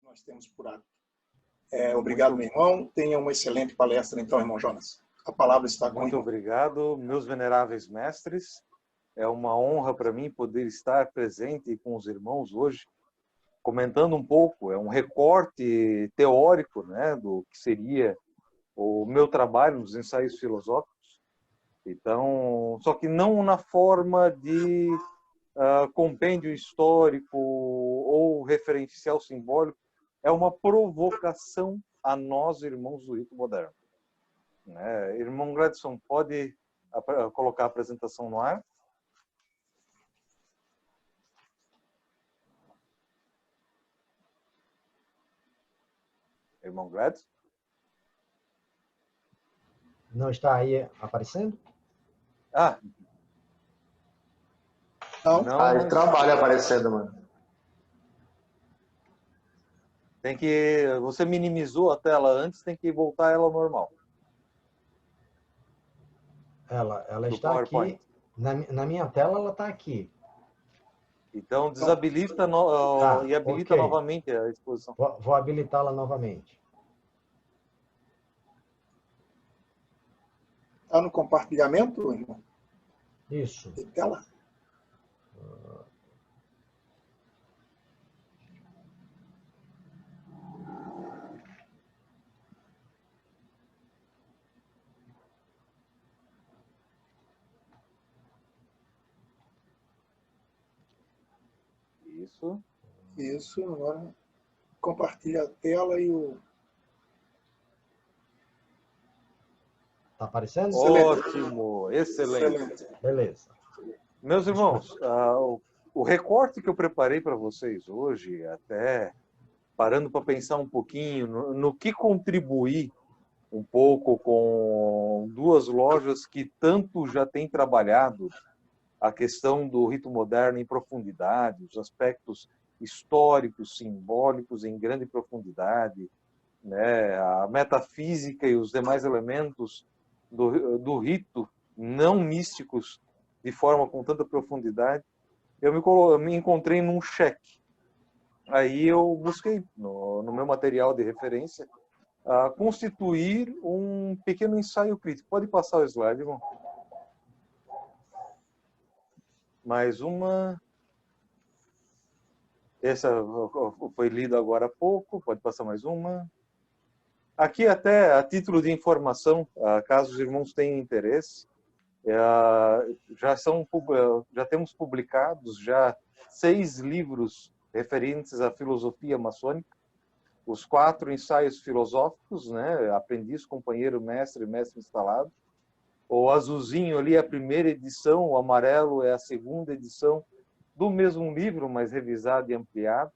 nós temos por hábito. Obrigado, meu irmão. Tenha uma excelente palestra, então, irmão Jonas. A palavra está com o irmão. Muito obrigado, meus veneráveis mestres. É uma honra para mim poder estar presente com os irmãos hoje, comentando um pouco, é um recorte teórico, né, do que seria o meu trabalho nos ensaios filosóficos. Então, só que não na forma de compêndio histórico ou referencial simbólico, é uma provocação a nós, irmãos do rito moderno. Né? Irmão Gladson, pode colocar a apresentação no ar? Irmão Gladson? Não está aí aparecendo? Ah. Não, ele trabalha aparecendo, mano. Tem que... Você minimizou a tela antes, tem que voltar ela ao normal. Ela está PowerPoint. Aqui. Na minha tela, ela está aqui. Então, desabilita e habilita novamente a exposição. Vou habilitá-la novamente. Está no compartilhamento, irmão? Isso. De tela? Isso, agora compartilha a tela e o... Está aparecendo? Ótimo, excelente. Beleza. Meus irmãos, o recorte que eu preparei para vocês hoje, até parando para pensar um pouquinho no que contribuir um pouco com duas lojas que tanto já têm trabalhado a questão do rito moderno em profundidade, os aspectos históricos, simbólicos em grande profundidade, né, a metafísica e os demais elementos do rito não místicos de forma com tanta profundidade, eu me encontrei num cheque. Aí eu busquei no meu material de referência constituir um pequeno ensaio crítico. Pode passar o slide, irmão? Mais uma. Essa foi lida agora há pouco. Pode passar mais uma. Aqui até a título de informação, caso os irmãos tenham interesse, já temos publicados já 6 livros referentes à filosofia maçônica, os 4 ensaios filosóficos, né? Aprendiz, companheiro, mestre, mestre instalado. O azulzinho ali é a primeira edição, o amarelo é a segunda edição do mesmo livro, mas revisado e ampliado.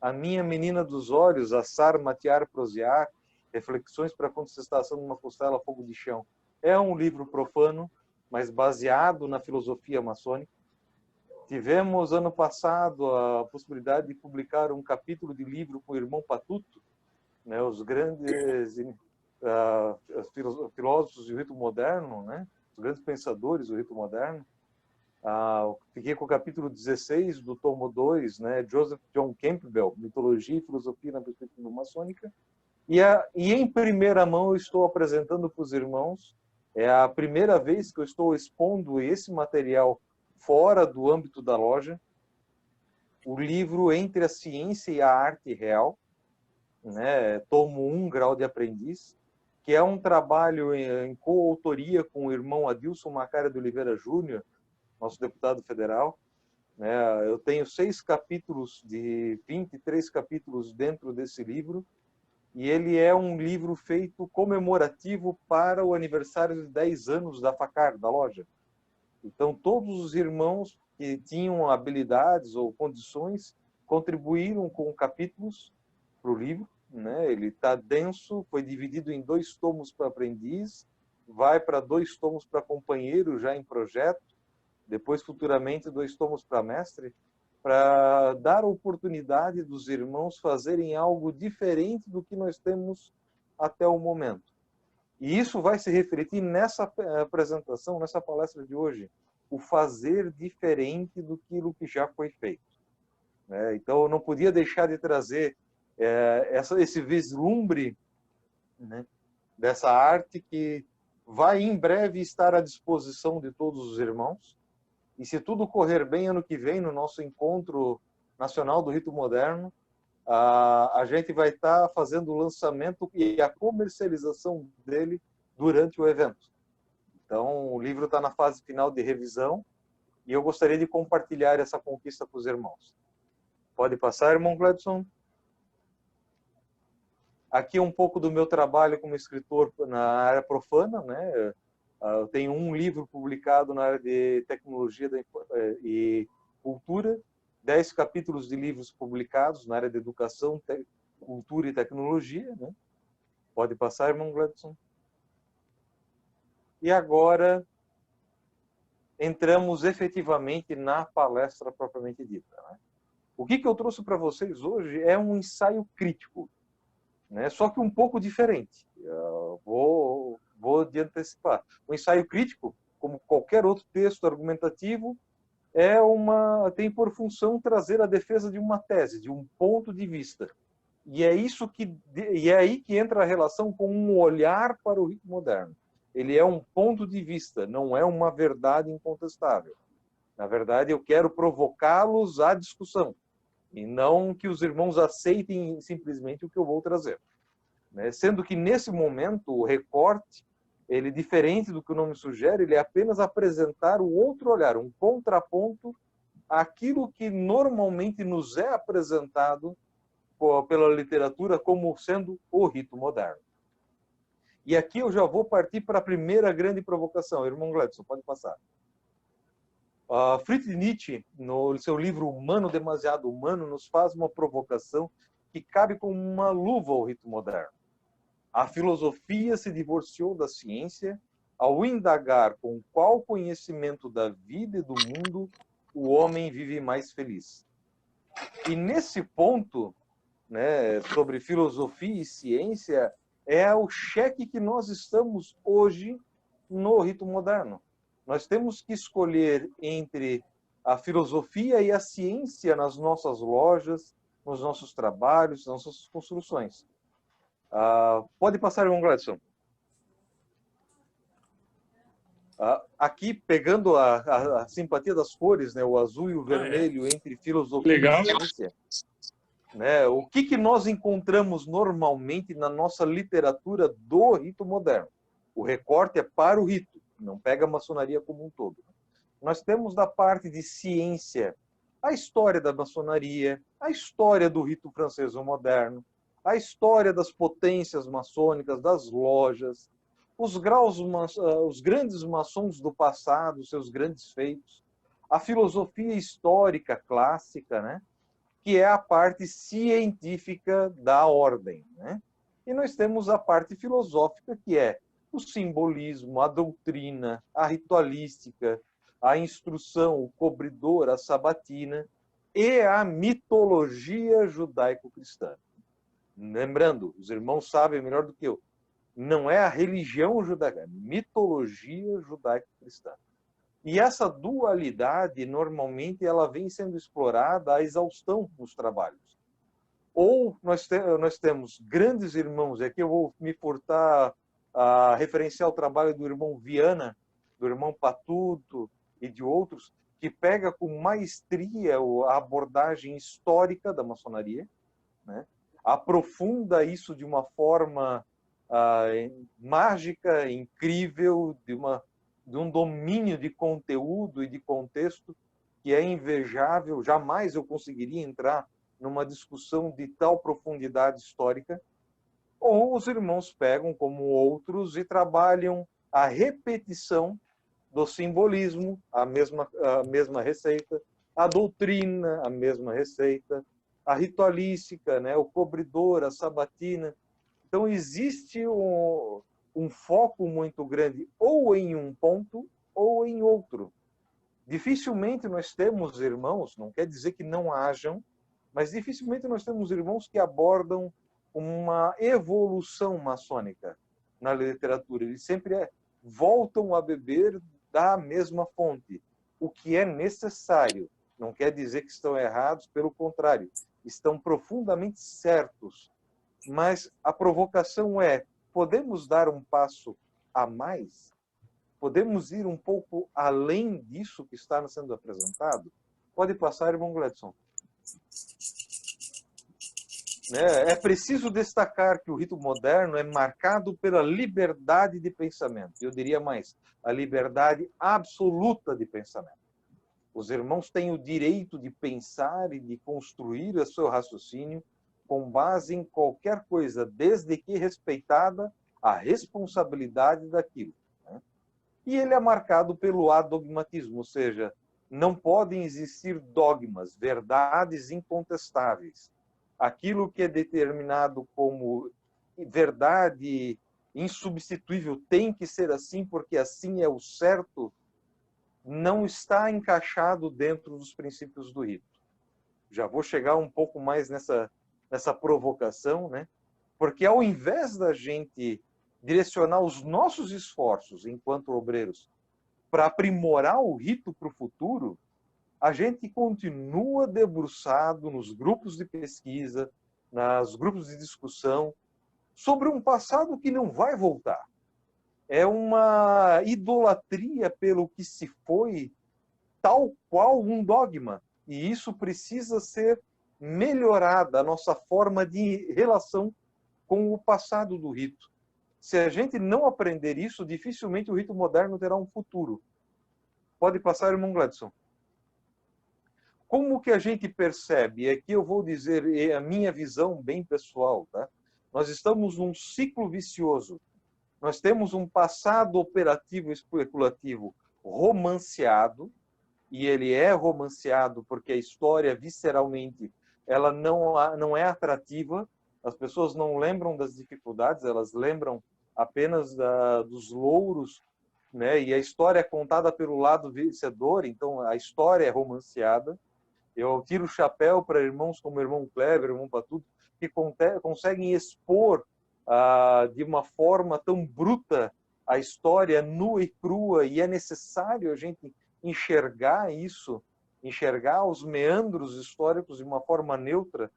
A minha menina dos olhos, Assar Matear Prosear, Reflexões para a Contestação de uma Costela a Fogo de Chão. É um livro profano, mas baseado na filosofia maçônica. Tivemos, ano passado, a possibilidade de publicar um capítulo de livro com o irmão Patuto, né, os grandes filósofos do rito moderno, né, os grandes pensadores do rito moderno. Fiquei com o capítulo 16 do tomo 2, né, Joseph John Campbell, Mitologia e Filosofia na Perspectiva Maçônica. E em primeira mão eu estou apresentando para os irmãos, é a primeira vez que eu estou expondo esse material fora do âmbito da loja, o livro Entre a Ciência e a Arte Real, né, tomo 1, Grau de Aprendiz, que é um trabalho em coautoria com o irmão Adilson Macária de Oliveira Júnior, nosso deputado federal. Né, eu tenho 6 capítulos de 23 capítulos dentro desse livro, e ele é um livro feito comemorativo para o aniversário de 10 anos da FACAR, da loja. Então, todos os irmãos que tinham habilidades ou condições contribuíram com capítulos para o livro. Né? Ele está denso, foi dividido em 2 tomos para aprendiz, vai para 2 tomos para companheiro já em projeto, depois futuramente 2 tomos para mestre, para dar oportunidade dos irmãos fazerem algo diferente do que nós temos até o momento. E isso vai se refletir nessa apresentação, nessa palestra de hoje, o fazer diferente do que já foi feito. Então, eu não podia deixar de trazer esse vislumbre, né, dessa arte que vai em breve estar à disposição de todos os irmãos. E se tudo correr bem, ano que vem, no nosso encontro nacional do Rito Moderno, a gente vai estar fazendo o lançamento e a comercialização dele durante o evento. Então, o livro está na fase final de revisão e eu gostaria de compartilhar essa conquista com os irmãos. Pode passar, irmão Gladson? Aqui um pouco do meu trabalho como escritor na área profana, né? Eu tenho um livro publicado na área de tecnologia e cultura, 10 capítulos de livros publicados na área de educação, cultura e tecnologia, né? Pode passar, irmão Gladson. E agora entramos efetivamente na palestra propriamente dita, né? O que eu trouxe para vocês hoje é um ensaio crítico, né? Só que um pouco diferente. Vou de antecipar. O ensaio crítico, como qualquer outro texto argumentativo, tem por função trazer a defesa de uma tese, de um ponto de vista. E é aí que entra a relação com um olhar para o rito moderno. Ele é um ponto de vista, não é uma verdade incontestável. Na verdade, eu quero provocá-los à discussão, e não que os irmãos aceitem simplesmente o que eu vou trazer. Sendo que, nesse momento, o recorte, ele, diferente do que o nome sugere, ele é apenas apresentar o outro olhar, um contraponto àquilo que normalmente nos é apresentado pela literatura como sendo o rito moderno. E aqui eu já vou partir para a primeira grande provocação. Irmão Gladson, pode passar. Friedrich Nietzsche, no seu livro Humano Demasiado Humano, nos faz uma provocação que cabe como uma luva ao rito moderno. A filosofia se divorciou da ciência ao indagar com qual conhecimento da vida e do mundo o homem vive mais feliz. E nesse ponto, né, sobre filosofia e ciência, é o cheque que nós estamos hoje no rito moderno. Nós temos que escolher entre a filosofia e a ciência nas nossas lojas, nos nossos trabalhos, nas nossas construções. Pode passar, irmão Gladson. Aqui, pegando a simpatia das cores, né, o azul e o vermelho, entre filosofia e ciência, né, o que nós encontramos normalmente na nossa literatura do rito moderno? O recorte é para o rito, não pega a maçonaria como um todo. Nós temos da parte de ciência a história da maçonaria, a história do rito francês moderno, a história das potências maçônicas, das lojas, os grandes maçons do passado, seus grandes feitos, a filosofia histórica clássica, né, que é a parte científica da ordem, né? E nós temos a parte filosófica, que é o simbolismo, a doutrina, a ritualística, a instrução, o cobridor, a sabatina e a mitologia judaico-cristã. Lembrando, os irmãos sabem melhor do que eu, não é a religião judaica, é a mitologia judaico-cristã. E essa dualidade, normalmente, ela vem sendo explorada à exaustão nos trabalhos. Ou nós temos grandes irmãos, e aqui eu vou me furtar a referenciar o trabalho do irmão Viana, do irmão Patuto e de outros, que pega com maestria a abordagem histórica da maçonaria, né? Aprofunda isso de uma forma mágica, incrível, de um domínio de conteúdo e de contexto que é invejável. Jamais eu conseguiria entrar numa discussão de tal profundidade histórica. Ou os irmãos pegam, como outros, e trabalham a repetição do simbolismo, a mesma receita, a doutrina, a mesma receita, a ritualística, né, o cobridor, a sabatina. Então, existe um foco muito grande ou em um ponto ou em outro. Dificilmente nós temos irmãos, não quer dizer que não hajam, mas dificilmente nós temos irmãos que abordam uma evolução maçônica na literatura. Eles sempre voltam a beber da mesma fonte, o que é necessário. Não quer dizer que estão errados, pelo contrário. estão profundamente certos, mas a provocação é: podemos dar um passo a mais? Podemos ir um pouco além disso que está sendo apresentado? Pode passar, irmão Gladson. É preciso destacar que o rito moderno é marcado pela liberdade de pensamento. Eu diria mais, a liberdade absoluta de pensamento. Os irmãos têm o direito de pensar e de construir o seu raciocínio com base em qualquer coisa, desde que respeitada a responsabilidade daquilo. E ele é marcado pelo adogmatismo, ou seja, não podem existir dogmas, verdades incontestáveis. Aquilo que é determinado como verdade insubstituível tem que ser assim, porque assim é o certo, não está encaixado dentro dos princípios do rito. Já vou chegar um pouco mais nessa provocação, né? Porque ao invés da gente direcionar os nossos esforços enquanto obreiros para aprimorar o rito para o futuro, a gente continua debruçado nos grupos de pesquisa, nos grupos de discussão, sobre um passado que não vai voltar. É uma idolatria pelo que se foi, tal qual um dogma. E isso precisa ser melhorado, a nossa forma de relação com o passado do rito. Se a gente não aprender isso, dificilmente o rito moderno terá um futuro. Pode passar, irmão Gladson. Como que a gente percebe? Aqui eu vou dizer a minha visão bem pessoal, tá? Nós estamos num ciclo vicioso. Nós temos um passado operativo especulativo romanceado, e ele é romanceado porque a história, visceralmente, ela não é atrativa. As pessoas não lembram das dificuldades, elas lembram apenas dos louros, né? E a história é contada pelo lado vencedor, então a história é romanceada. Eu tiro o chapéu para irmãos como o irmão Kleber, irmão Patuto, que conseguem expor de uma forma tão bruta a história nua e crua, e é necessário a gente enxergar isso, enxergar os meandros históricos de uma forma neutra,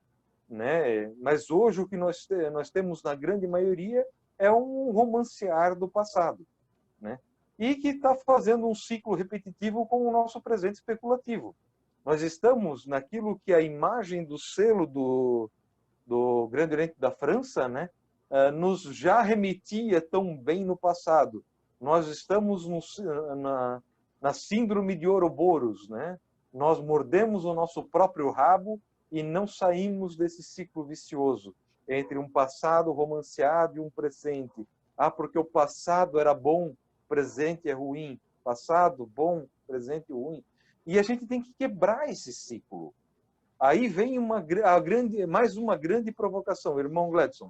né? Mas hoje o que nós temos na grande maioria é um romancear do passado, né? E que está fazendo um ciclo repetitivo com o nosso presente especulativo. Nós estamos naquilo que a imagem do selo do Grande Oriente da França, né, nos já remetia tão bem no passado. Nós estamos na síndrome de Ouroboros, né? Nós mordemos o nosso próprio rabo e não saímos desse ciclo vicioso entre um passado romanceado e um presente. Porque o passado era bom, o presente é ruim. Passado bom, presente ruim. E a gente tem que quebrar esse ciclo. Aí vem mais uma grande provocação, irmão Gladson.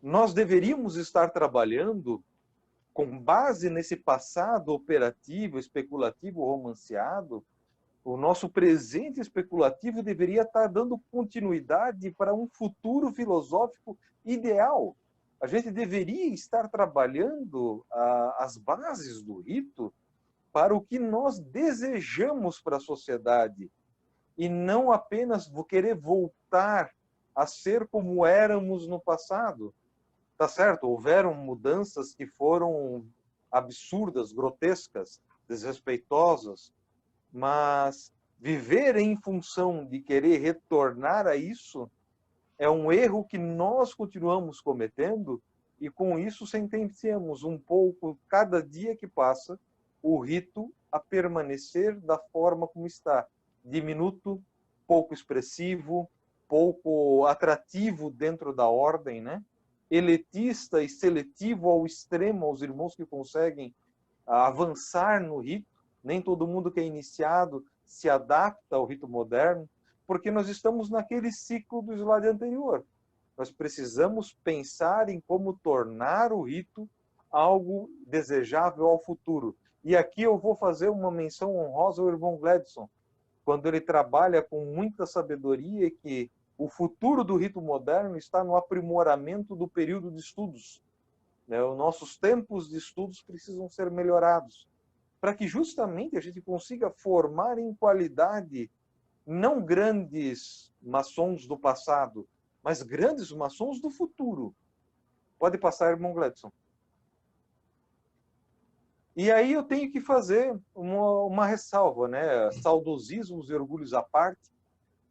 Nós deveríamos estar trabalhando com base nesse passado operativo, especulativo, romanceado. O nosso presente especulativo deveria estar dando continuidade para um futuro filosófico ideal. A gente deveria estar trabalhando as bases do rito para o que nós desejamos para a sociedade e não apenas querer voltar a ser como éramos no passado. Tá certo? Houveram mudanças que foram absurdas, grotescas, desrespeitosas, mas viver em função de querer retornar a isso é um erro que nós continuamos cometendo, e com isso sentenciamos um pouco, cada dia que passa, o rito a permanecer da forma como está, diminuto, pouco expressivo, pouco atrativo dentro da ordem, né? Elitista e seletivo ao extremo, aos irmãos que conseguem avançar no rito. Nem todo mundo que é iniciado se adapta ao rito moderno, porque nós estamos naquele ciclo do slide anterior. Nós precisamos pensar em como tornar o rito algo desejável ao futuro. E aqui eu vou fazer uma menção honrosa ao irmão Gladson, quando ele trabalha com muita sabedoria que o futuro do rito moderno está no aprimoramento do período de estudos. Os nossos tempos de estudos precisam ser melhorados. para que justamente a gente consiga formar em qualidade não grandes maçons do passado, mas grandes maçons do futuro. Pode passar, irmão Gladson. E aí eu tenho que fazer uma ressalva, né? Saudosismos e orgulhos à parte,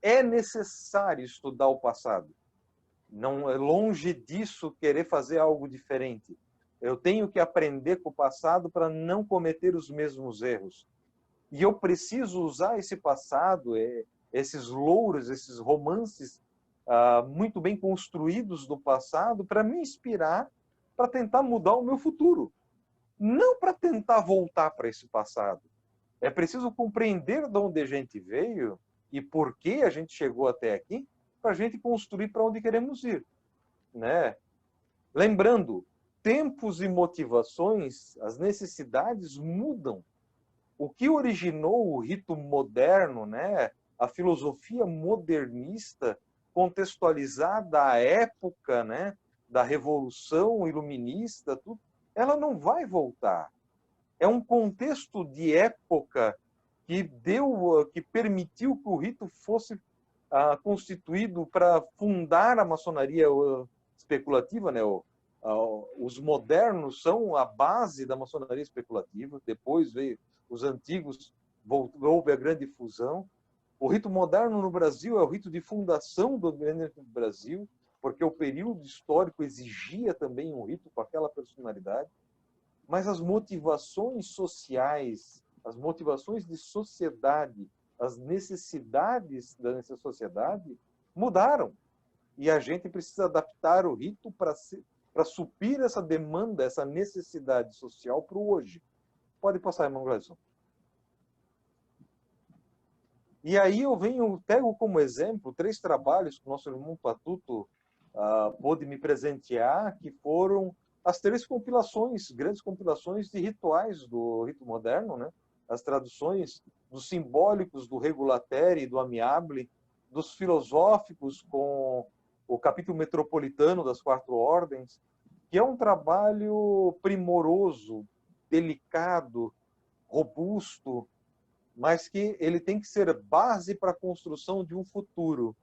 é necessário estudar o passado. Não é longe disso querer fazer algo diferente. Eu tenho que aprender com o passado para não cometer os mesmos erros. E eu preciso usar esse passado, esses louros, esses romances muito bem construídos do passado para me inspirar para tentar mudar o meu futuro. Não para tentar voltar para esse passado. É preciso compreender de onde a gente veio e por que a gente chegou até aqui para a gente construir para onde queremos ir, né? Lembrando, tempos e motivações, as necessidades mudam. O que originou o rito moderno, né? A filosofia modernista contextualizada à época, né? Da Revolução Iluminista, tudo, ela não vai voltar. É um contexto de época que permitiu que o rito fosse constituído para fundar a maçonaria especulativa, né? Os modernos são a base da maçonaria especulativa, depois veio os antigos, houve a grande fusão. O rito moderno no Brasil é o rito de fundação do Brasil, porque o período histórico exigia também um rito com aquela personalidade, mas as motivações sociais, as motivações de sociedade, as necessidades da nossa sociedade mudaram. E a gente precisa adaptar o rito para suprir essa demanda, essa necessidade social para o hoje. Pode passar, irmão Gladson. E aí eu pego como exemplo 3 trabalhos que o nosso irmão Patuto pôde me presentear, que foram as 3 compilações, grandes compilações de rituais do rito moderno, né? As traduções dos simbólicos do Regulatere e do Amiable, dos filosóficos com o capítulo metropolitano das 4 ordens, que é um trabalho primoroso, delicado, robusto, mas que ele tem que ser base para a construção de um futuro.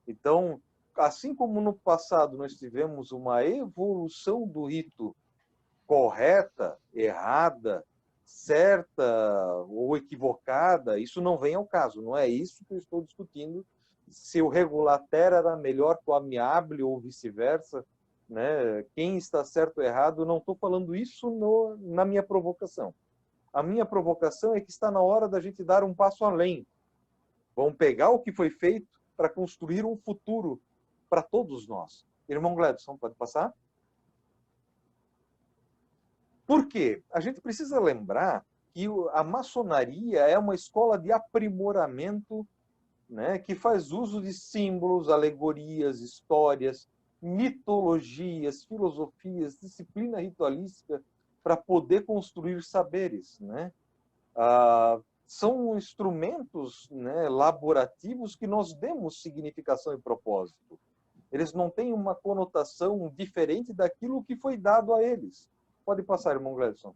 Então, assim como no passado nós tivemos uma evolução do rito correta, errada, certa ou equivocada, isso não vem ao caso, não é isso que eu estou discutindo, se o regulater era melhor que o amiable ou vice-versa, né? Quem está certo ou errado, não estou falando isso na minha provocação. A minha provocação é que está na hora da gente dar um passo além. Vamos pegar o que foi feito para construir um futuro para todos nós. Irmão Gladson, pode passar? Por quê? A gente precisa lembrar que a maçonaria é uma escola de aprimoramento, né, que faz uso de símbolos, alegorias, histórias, mitologias, filosofias, disciplina ritualística para poder construir saberes, né? São instrumentos, né, laborativos que nós demos significação e propósito. Eles não têm uma conotação diferente daquilo que foi dado a eles. Pode passar, irmão Gladson.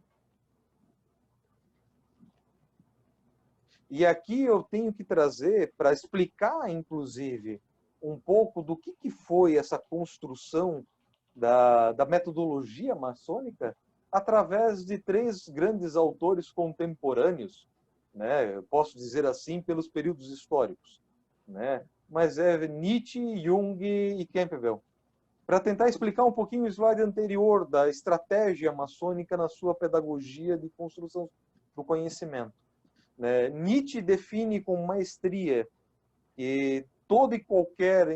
E aqui eu tenho que trazer, para explicar, inclusive, um pouco do que foi essa construção da metodologia maçônica através de 3 grandes autores contemporâneos, né? Eu posso dizer assim, pelos períodos históricos, né? Mas é Nietzsche, Jung e Campbell. Para tentar explicar um pouquinho o slide anterior da estratégia maçônica na sua pedagogia de construção do conhecimento. Nietzsche define com maestria que todo e qualquer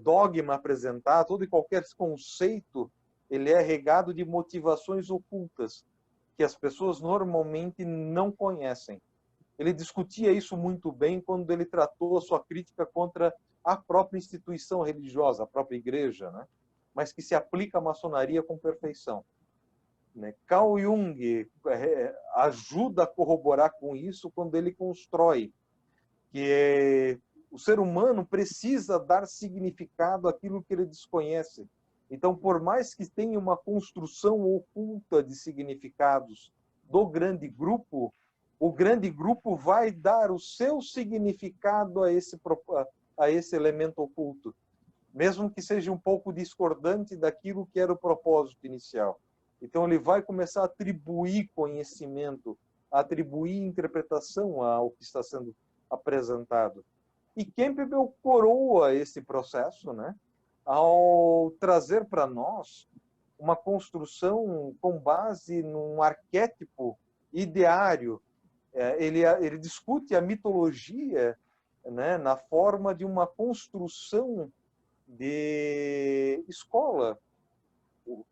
dogma apresentado, todo e qualquer conceito, ele é regado de motivações ocultas, que as pessoas normalmente não conhecem. Ele discutia isso muito bem quando ele tratou a sua crítica contra a própria instituição religiosa, a própria igreja, né? Mas que se aplica à maçonaria com perfeição. Carl Jung ajuda a corroborar com isso quando ele constrói que o ser humano precisa dar significado àquilo que ele desconhece. Então, por mais que tenha uma construção oculta de significados do grande grupo, o grande grupo vai dar o seu significado a esse elemento oculto, mesmo que seja um pouco discordante daquilo que era o propósito inicial. Então ele vai começar a atribuir conhecimento, a atribuir interpretação ao que está sendo apresentado. E Campbell coroa esse processo, né, ao trazer para nós uma construção com base num arquétipo ideário. Ele discute a mitologia, né, na forma de uma construção de escola.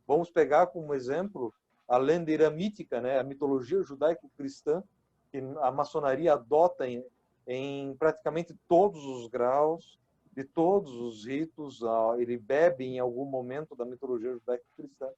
Vamos pegar como exemplo a lenda iramítica, né, a mitologia judaico-cristã, que a maçonaria adota em praticamente todos os graus, de todos os ritos. Ele bebe em algum momento da mitologia judaico-cristã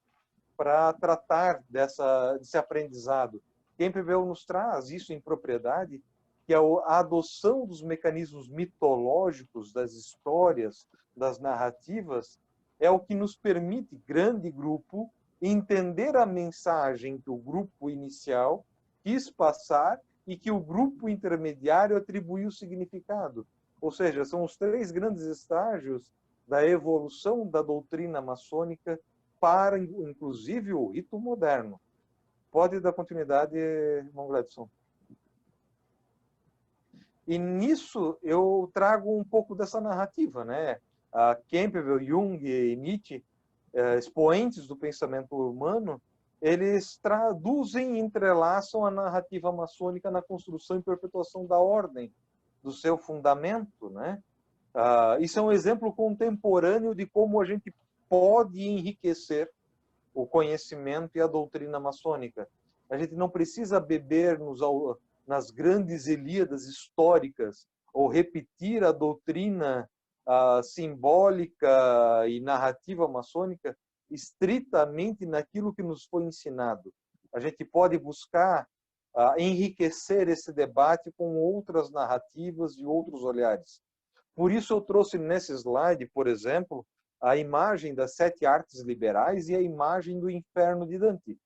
para tratar desse aprendizado. Campbell nos traz isso em propriedade, que a adoção dos mecanismos mitológicos, das histórias, das narrativas, é o que nos permite, grande grupo, entender a mensagem que o grupo inicial quis passar e que o grupo intermediário atribuiu significado. Ou seja, são os 3 grandes estágios da evolução da doutrina maçônica para, inclusive, o rito moderno. Pode dar continuidade, irmão Gladson. E nisso eu trago um pouco dessa narrativa, né? Campbell, Jung e Nietzsche, expoentes do pensamento humano, eles traduzem e entrelaçam a narrativa maçônica na construção e perpetuação da ordem, do seu fundamento, né? Isso é um exemplo contemporâneo de como a gente pode enriquecer o conhecimento e a doutrina maçônica. A gente não precisa beber nas grandes Ilíadas históricas ou repetir a doutrina simbólica e narrativa maçônica estritamente naquilo que nos foi ensinado. A gente pode buscar enriquecer esse debate com outras narrativas e outros olhares. Por isso eu trouxe nesse slide, por exemplo, a imagem das 7 artes liberais e a imagem do inferno de Dante.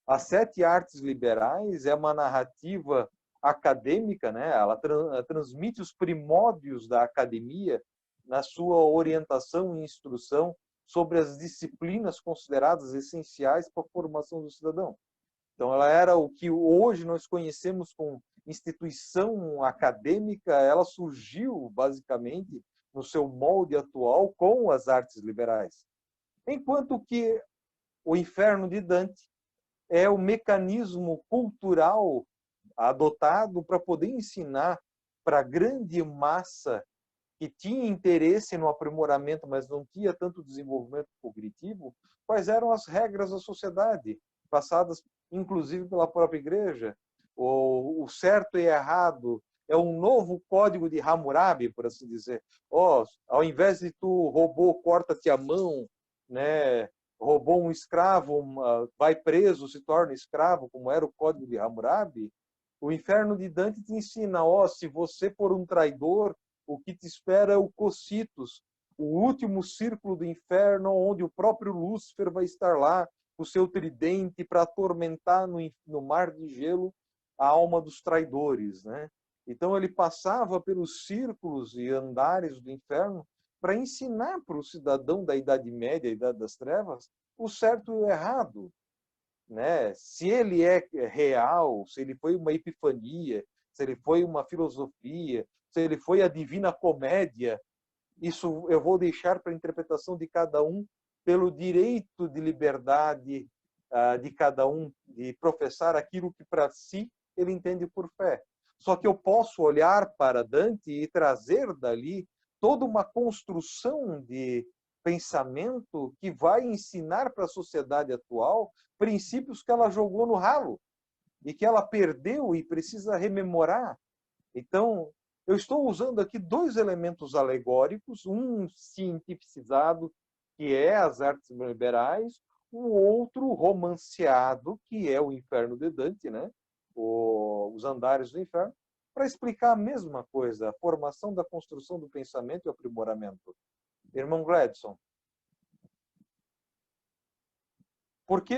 As 7 artes liberais é uma narrativa acadêmica, né? Ela transmite os primórdios da academia na sua orientação e instrução sobre as disciplinas consideradas essenciais para a formação do cidadão. Então, ela era o que hoje nós conhecemos como instituição acadêmica. Ela surgiu, basicamente, no seu molde atual com as artes liberais. Enquanto que o inferno de Dante é o mecanismo cultural adotado para poder ensinar para a grande massa que tinha interesse no aprimoramento, mas não tinha tanto desenvolvimento cognitivo, quais eram as regras da sociedade, passadas inclusive pela própria igreja. O certo e errado é um novo código de Hammurabi, por assim dizer. Ao invés de tu roubou, corta-te a mão, né? Roubou um escravo, vai preso, se torna escravo, como era o código de Hammurabi. O inferno de Dante te ensina, se você for um traidor, o que te espera é o Cocytus, o último círculo do inferno, onde o próprio Lúcifer vai estar lá, com o seu tridente, para atormentar no mar de gelo a alma dos traidores, né? Então ele passava pelos círculos e andares do inferno para ensinar para o cidadão da Idade Média, Idade das Trevas, o certo e o errado, né? Se ele é real, se ele foi uma epifania, se ele foi uma filosofia, se ele foi a Divina Comédia, isso eu vou deixar para a interpretação de cada um, pelo direito de liberdade de cada um de professar aquilo que para si ele entende por fé. Só que eu posso olhar para Dante e trazer dali toda uma construção de pensamento que vai ensinar para a sociedade atual princípios que ela jogou no ralo e que ela perdeu e precisa rememorar. Então, eu estou usando aqui 2 elementos alegóricos, um cientificizado, que é as artes liberais, um outro romanceado, que é o Inferno de Dante, né? Os Andares do Inferno, para explicar a mesma coisa, a formação da construção do pensamento e o aprimoramento. Irmão Gladson. Porque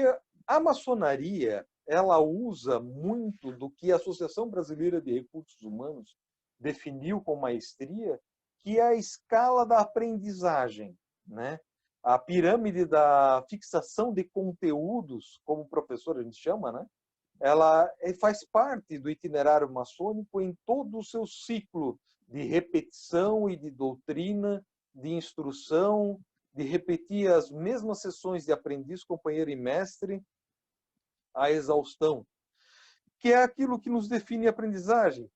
a maçonaria, ela usa muito do que a Associação Brasileira de Recursos Humanos definiu com maestria, que é a escala da aprendizagem, né? A pirâmide da fixação de conteúdos, como o professor a gente chama, né? Ela faz parte do itinerário maçônico em todo o seu ciclo de repetição e de doutrina, de instrução, de repetir as mesmas sessões de aprendiz, companheiro e mestre, à exaustão, que é aquilo que nos define a aprendizagem.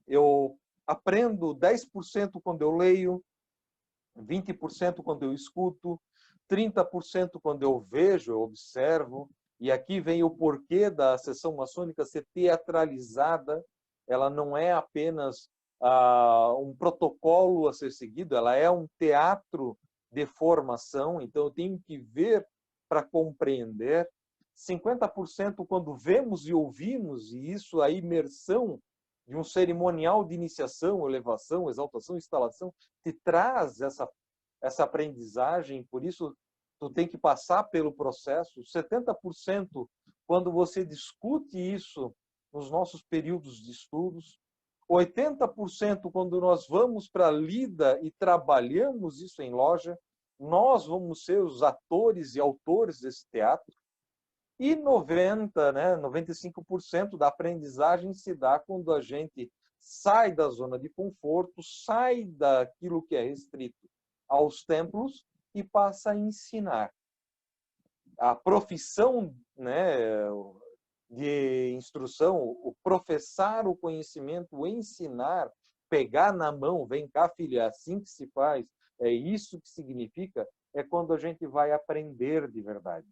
Eu aprendo 10% quando eu leio, 20% quando eu escuto, 30% quando eu vejo, eu observo, e aqui vem o porquê da sessão maçônica ser teatralizada. Ela não é apenas um protocolo a ser seguido, ela é um teatro de formação, então eu tenho que ver para compreender. 50% quando vemos e ouvimos, e isso a imersão de um cerimonial de iniciação, elevação, exaltação, instalação, te traz essa aprendizagem, por isso tu tem que passar pelo processo. 70% quando você discute isso nos nossos períodos de estudos, 80% quando nós vamos para a lida e trabalhamos isso em loja, nós vamos ser os atores e autores desse teatro, e 95% da aprendizagem se dá quando a gente sai da zona de conforto, sai daquilo que é restrito aos templos e passa a ensinar. A profissão, né, de instrução, o professar o conhecimento, o ensinar, pegar na mão, vem cá, filha, é assim que se faz, é isso que significa, é quando a gente vai aprender de verdade.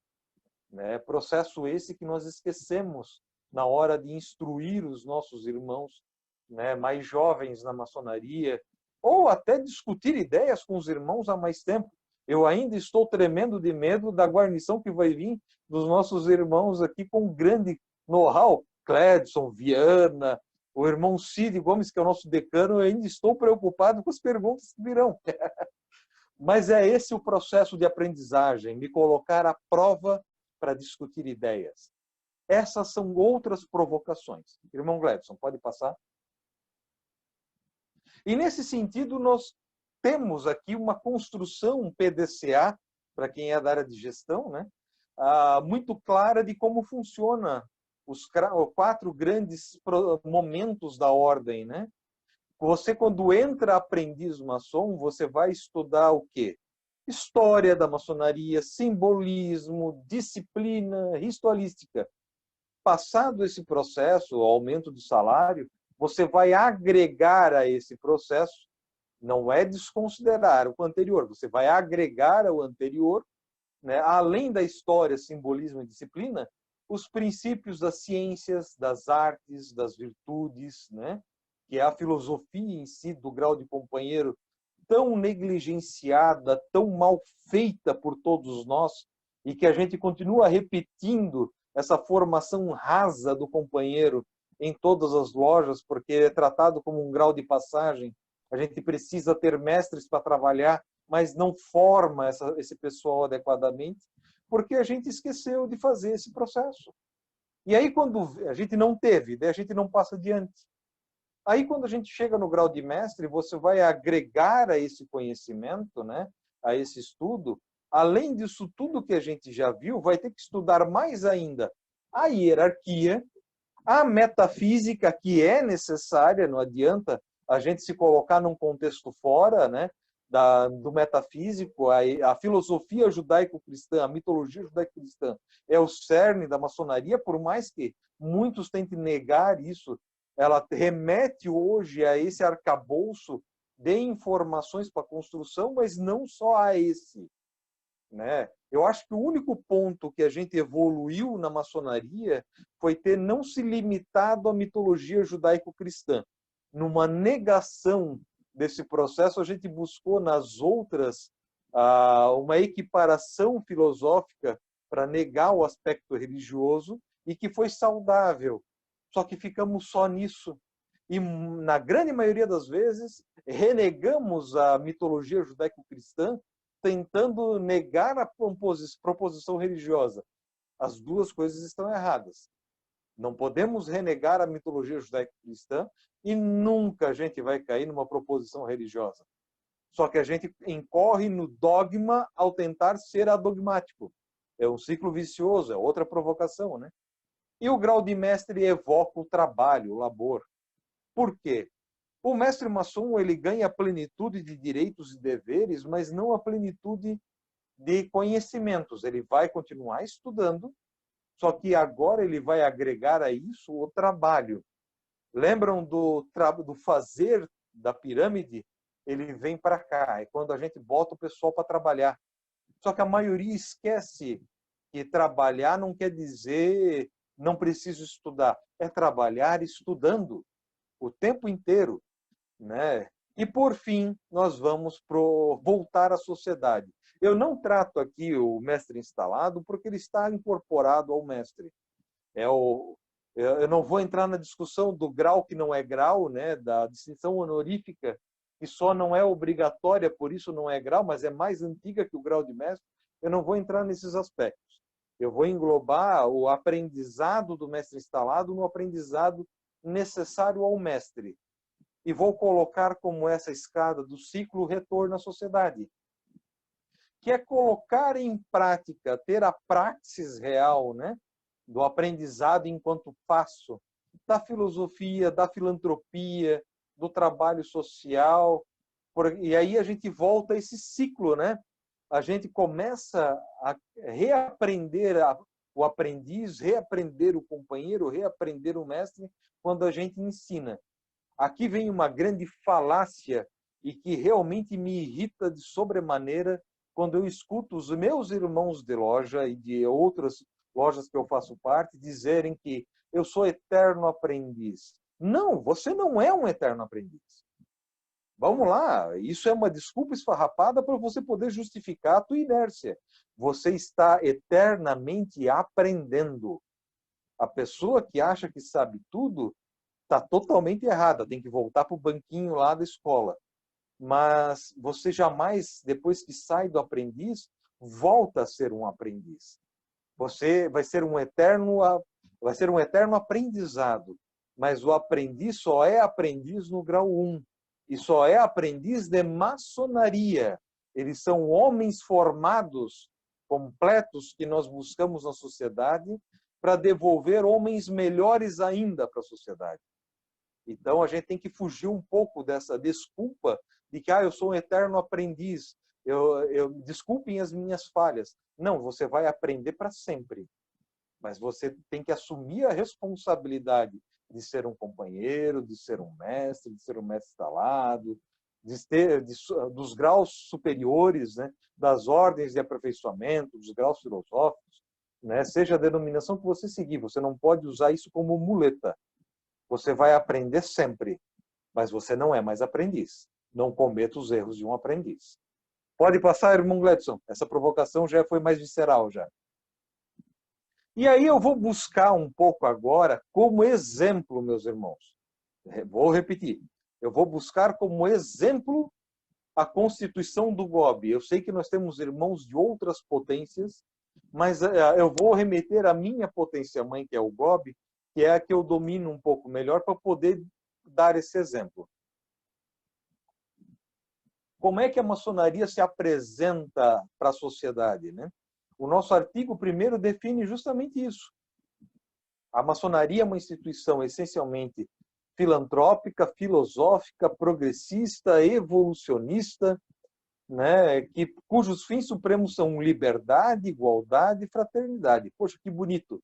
Né? Processo esse que nós esquecemos na hora de instruir os nossos irmãos, né, mais jovens na maçonaria, ou até discutir ideias com os irmãos há mais tempo. Eu ainda estou tremendo de medo da guarnição que vai vir dos nossos irmãos aqui com grande know-how. Cledson, Viana, o irmão Cid Gomes, que é o nosso decano, eu ainda estou preocupado com as perguntas que virão. Mas é esse o processo de aprendizagem, me colocar à prova para discutir ideias. Essas são outras provocações. Irmão Gledson, pode passar? E nesse sentido, nós temos aqui uma construção, um PDCA, para quem é da área de gestão, né? Muito clara de como funciona os 4 grandes momentos da ordem. Né? Você, quando entra aprendiz maçom, você vai estudar o quê? História da maçonaria, simbolismo, disciplina, ritualística. Passado esse processo, o aumento do salário, você vai agregar a esse processo, não é desconsiderar o anterior, você vai agregar ao anterior, né, além da história, simbolismo e disciplina, os princípios das ciências, das artes, das virtudes, né, que é a filosofia em si do grau de companheiro, tão negligenciada, tão mal feita por todos nós, e que a gente continua repetindo essa formação rasa do companheiro em todas as lojas, porque é tratado como um grau de passagem. A gente precisa ter mestres para trabalhar, mas não forma esse pessoal adequadamente, porque a gente esqueceu de fazer esse processo. E aí, quando a gente não teve, daí a gente não passa adiante. Aí, quando a gente chega no grau de mestre, você vai agregar a esse conhecimento, né, a esse estudo, além disso tudo que a gente já viu, vai ter que estudar mais ainda a hierarquia, a metafísica, que é necessária, não adianta a gente se colocar num contexto fora, né, do metafísico. A filosofia judaico-cristã, a mitologia judaico-cristã é o cerne da maçonaria, por mais que muitos tentem negar isso. Ela remete hoje a esse arcabouço de informações para a construção, mas não só a esse. Né? Eu acho que o único ponto que a gente evoluiu na maçonaria foi ter não se limitado à mitologia judaico-cristã. Numa negação desse processo, a gente buscou nas outras uma equiparação filosófica para negar o aspecto religioso e que foi saudável. Só que ficamos só nisso. E, na grande maioria das vezes, renegamos a mitologia judaico-cristã, tentando negar a proposição religiosa. As duas coisas estão erradas. Não podemos renegar a mitologia judaico-cristã e nunca a gente vai cair numa proposição religiosa. Só que a gente incorre no dogma ao tentar ser adogmático. É um ciclo vicioso, é outra provocação, né? E o grau de mestre evoca o trabalho, o labor. Por quê? O mestre maçom ele ganha a plenitude de direitos e deveres, mas não a plenitude de conhecimentos. Ele vai continuar estudando, só que agora ele vai agregar a isso o trabalho. Lembram do fazer da pirâmide? Ele vem para cá, é quando a gente bota o pessoal para trabalhar. Só que a maioria esquece que trabalhar não quer dizer não preciso estudar. É trabalhar estudando o tempo inteiro, né? E, por fim, nós vamos voltar à sociedade. Eu não trato aqui o mestre instalado porque ele está incorporado ao mestre. Eu não vou entrar na discussão do grau que não é grau, né? Da distinção honorífica, que só não é obrigatória, por isso não é grau, mas é mais antiga que o grau de mestre. Eu não vou entrar nesses aspectos. Eu vou englobar o aprendizado do mestre instalado no aprendizado necessário ao mestre. E vou colocar como essa escada do ciclo retorno à sociedade, que é colocar em prática, ter a praxis real, né, do aprendizado enquanto passo, da filosofia, da filantropia, do trabalho social. E aí a gente volta a esse ciclo, né? A gente começa a reaprender o aprendiz, reaprender o companheiro, reaprender o mestre quando a gente ensina. Aqui vem uma grande falácia e que realmente me irrita de sobremaneira quando eu escuto os meus irmãos de loja e de outras lojas que eu faço parte dizerem que eu sou eterno aprendiz. Não, você não é um eterno aprendiz. Vamos lá, isso é uma desculpa esfarrapada para você poder justificar a tua inércia. Você está eternamente aprendendo. A pessoa que acha que sabe tudo está totalmente errada, tem que voltar para o banquinho lá da escola. Mas você jamais, depois que sai do aprendiz, volta a ser um aprendiz. Você vai ser um eterno aprendizado. Mas o aprendiz só é aprendiz no grau 1. E só é aprendiz de maçonaria. Eles são homens formados, completos, que nós buscamos na sociedade para devolver homens melhores ainda para a sociedade. Então, a gente tem que fugir um pouco dessa desculpa de que eu sou um eterno aprendiz, desculpem as minhas falhas. Não, você vai aprender para sempre. Mas você tem que assumir a responsabilidade de ser um companheiro, de ser um mestre instalado, dos graus superiores, né, das ordens de aperfeiçoamento, dos graus filosóficos, né, seja a denominação que você seguir. Você não pode usar isso como muleta. Você vai aprender sempre, mas você não é mais aprendiz. Não cometa os erros de um aprendiz. Pode passar, irmão Gledson. Essa provocação já foi mais visceral já. E aí eu vou buscar um pouco agora como exemplo, meus irmãos. Vou repetir. Eu vou buscar como exemplo a constituição do GOB. Eu sei que nós temos irmãos de outras potências, mas eu vou remeter à minha potência mãe, que é o GOB, que é a que eu domino um pouco melhor para poder dar esse exemplo. Como é que a maçonaria se apresenta para a sociedade, né? O nosso artigo 1º define justamente isso. A maçonaria é uma instituição essencialmente filantrópica, filosófica, progressista, evolucionista, né? Cujos fins supremos são liberdade, igualdade e fraternidade. Poxa, que bonito!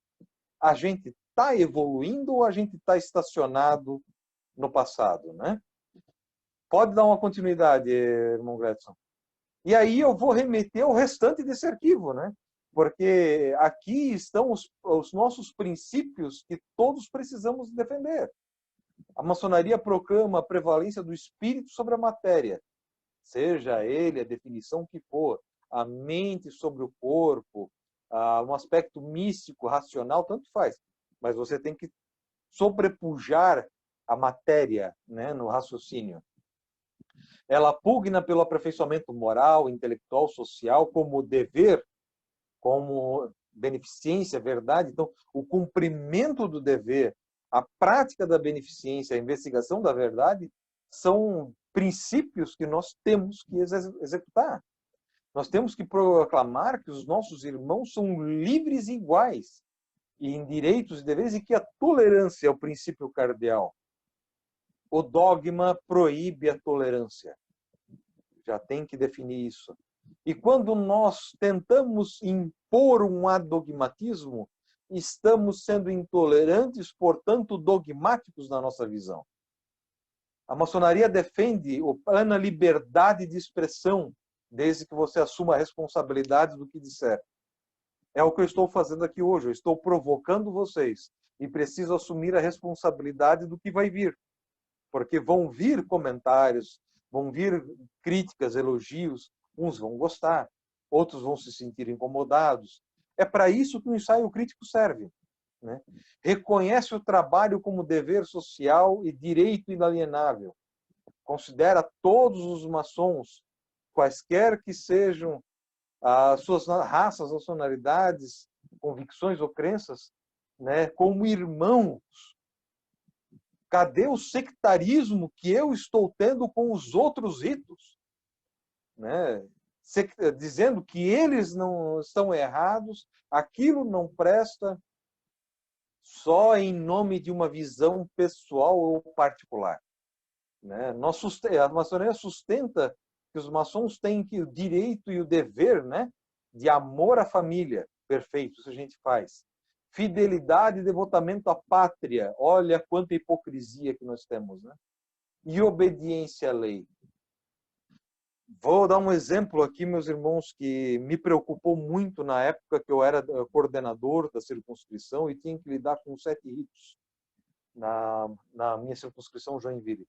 A gente está evoluindo ou a gente está estacionado no passado, né? Pode dar uma continuidade, irmão Gledson. E aí eu vou remeter ao restante desse arquivo, né? Porque aqui estão os nossos princípios que todos precisamos defender. A maçonaria proclama a prevalência do espírito sobre a matéria, seja ele a definição que for, a mente sobre o corpo, um aspecto místico, racional, tanto faz. Mas você tem que sobrepujar a matéria, né, no raciocínio. Ela pugna pelo aperfeiçoamento moral, intelectual, social, como dever, como beneficência, verdade. Então, o cumprimento do dever, a prática da beneficência, a investigação da verdade, são princípios que nós temos que executar. Nós temos que proclamar que os nossos irmãos são livres e iguais, e em direitos e deveres, e que a tolerância é o princípio cardeal. O dogma proíbe a tolerância. Já tem que definir isso. E quando nós tentamos impor um adogmatismo, estamos sendo intolerantes, portanto, dogmáticos na nossa visão. A maçonaria defende a plena liberdade de expressão, desde que você assuma a responsabilidade do que disser. É o que eu estou fazendo aqui hoje. Eu estou provocando vocês e preciso assumir a responsabilidade do que vai vir. Porque vão vir comentários, vão vir críticas, elogios. Uns vão gostar, outros vão se sentir incomodados. É para isso que o ensaio crítico serve, né? Reconhece o trabalho como dever social e direito inalienável. Considera todos os maçons, quaisquer que sejam as suas raças, nacionalidades, convicções ou crenças, né, como irmãos. Cadê o sectarismo que eu estou tendo com os outros ritos? Né? Dizendo que eles não estão errados, aquilo não presta, só em nome de uma visão pessoal ou particular. Né? A maçonaria sustenta que os maçons têm o direito e o dever, né, de amor à família. Perfeito, isso a gente faz. Fidelidade e devotamento à pátria. Olha quanta hipocrisia que nós temos, né? E obediência à lei. Vou dar um exemplo aqui, meus irmãos, que me preocupou muito na época que eu era coordenador da circunscrição e tinha que lidar com 7 ritos na minha circunscrição Joinville.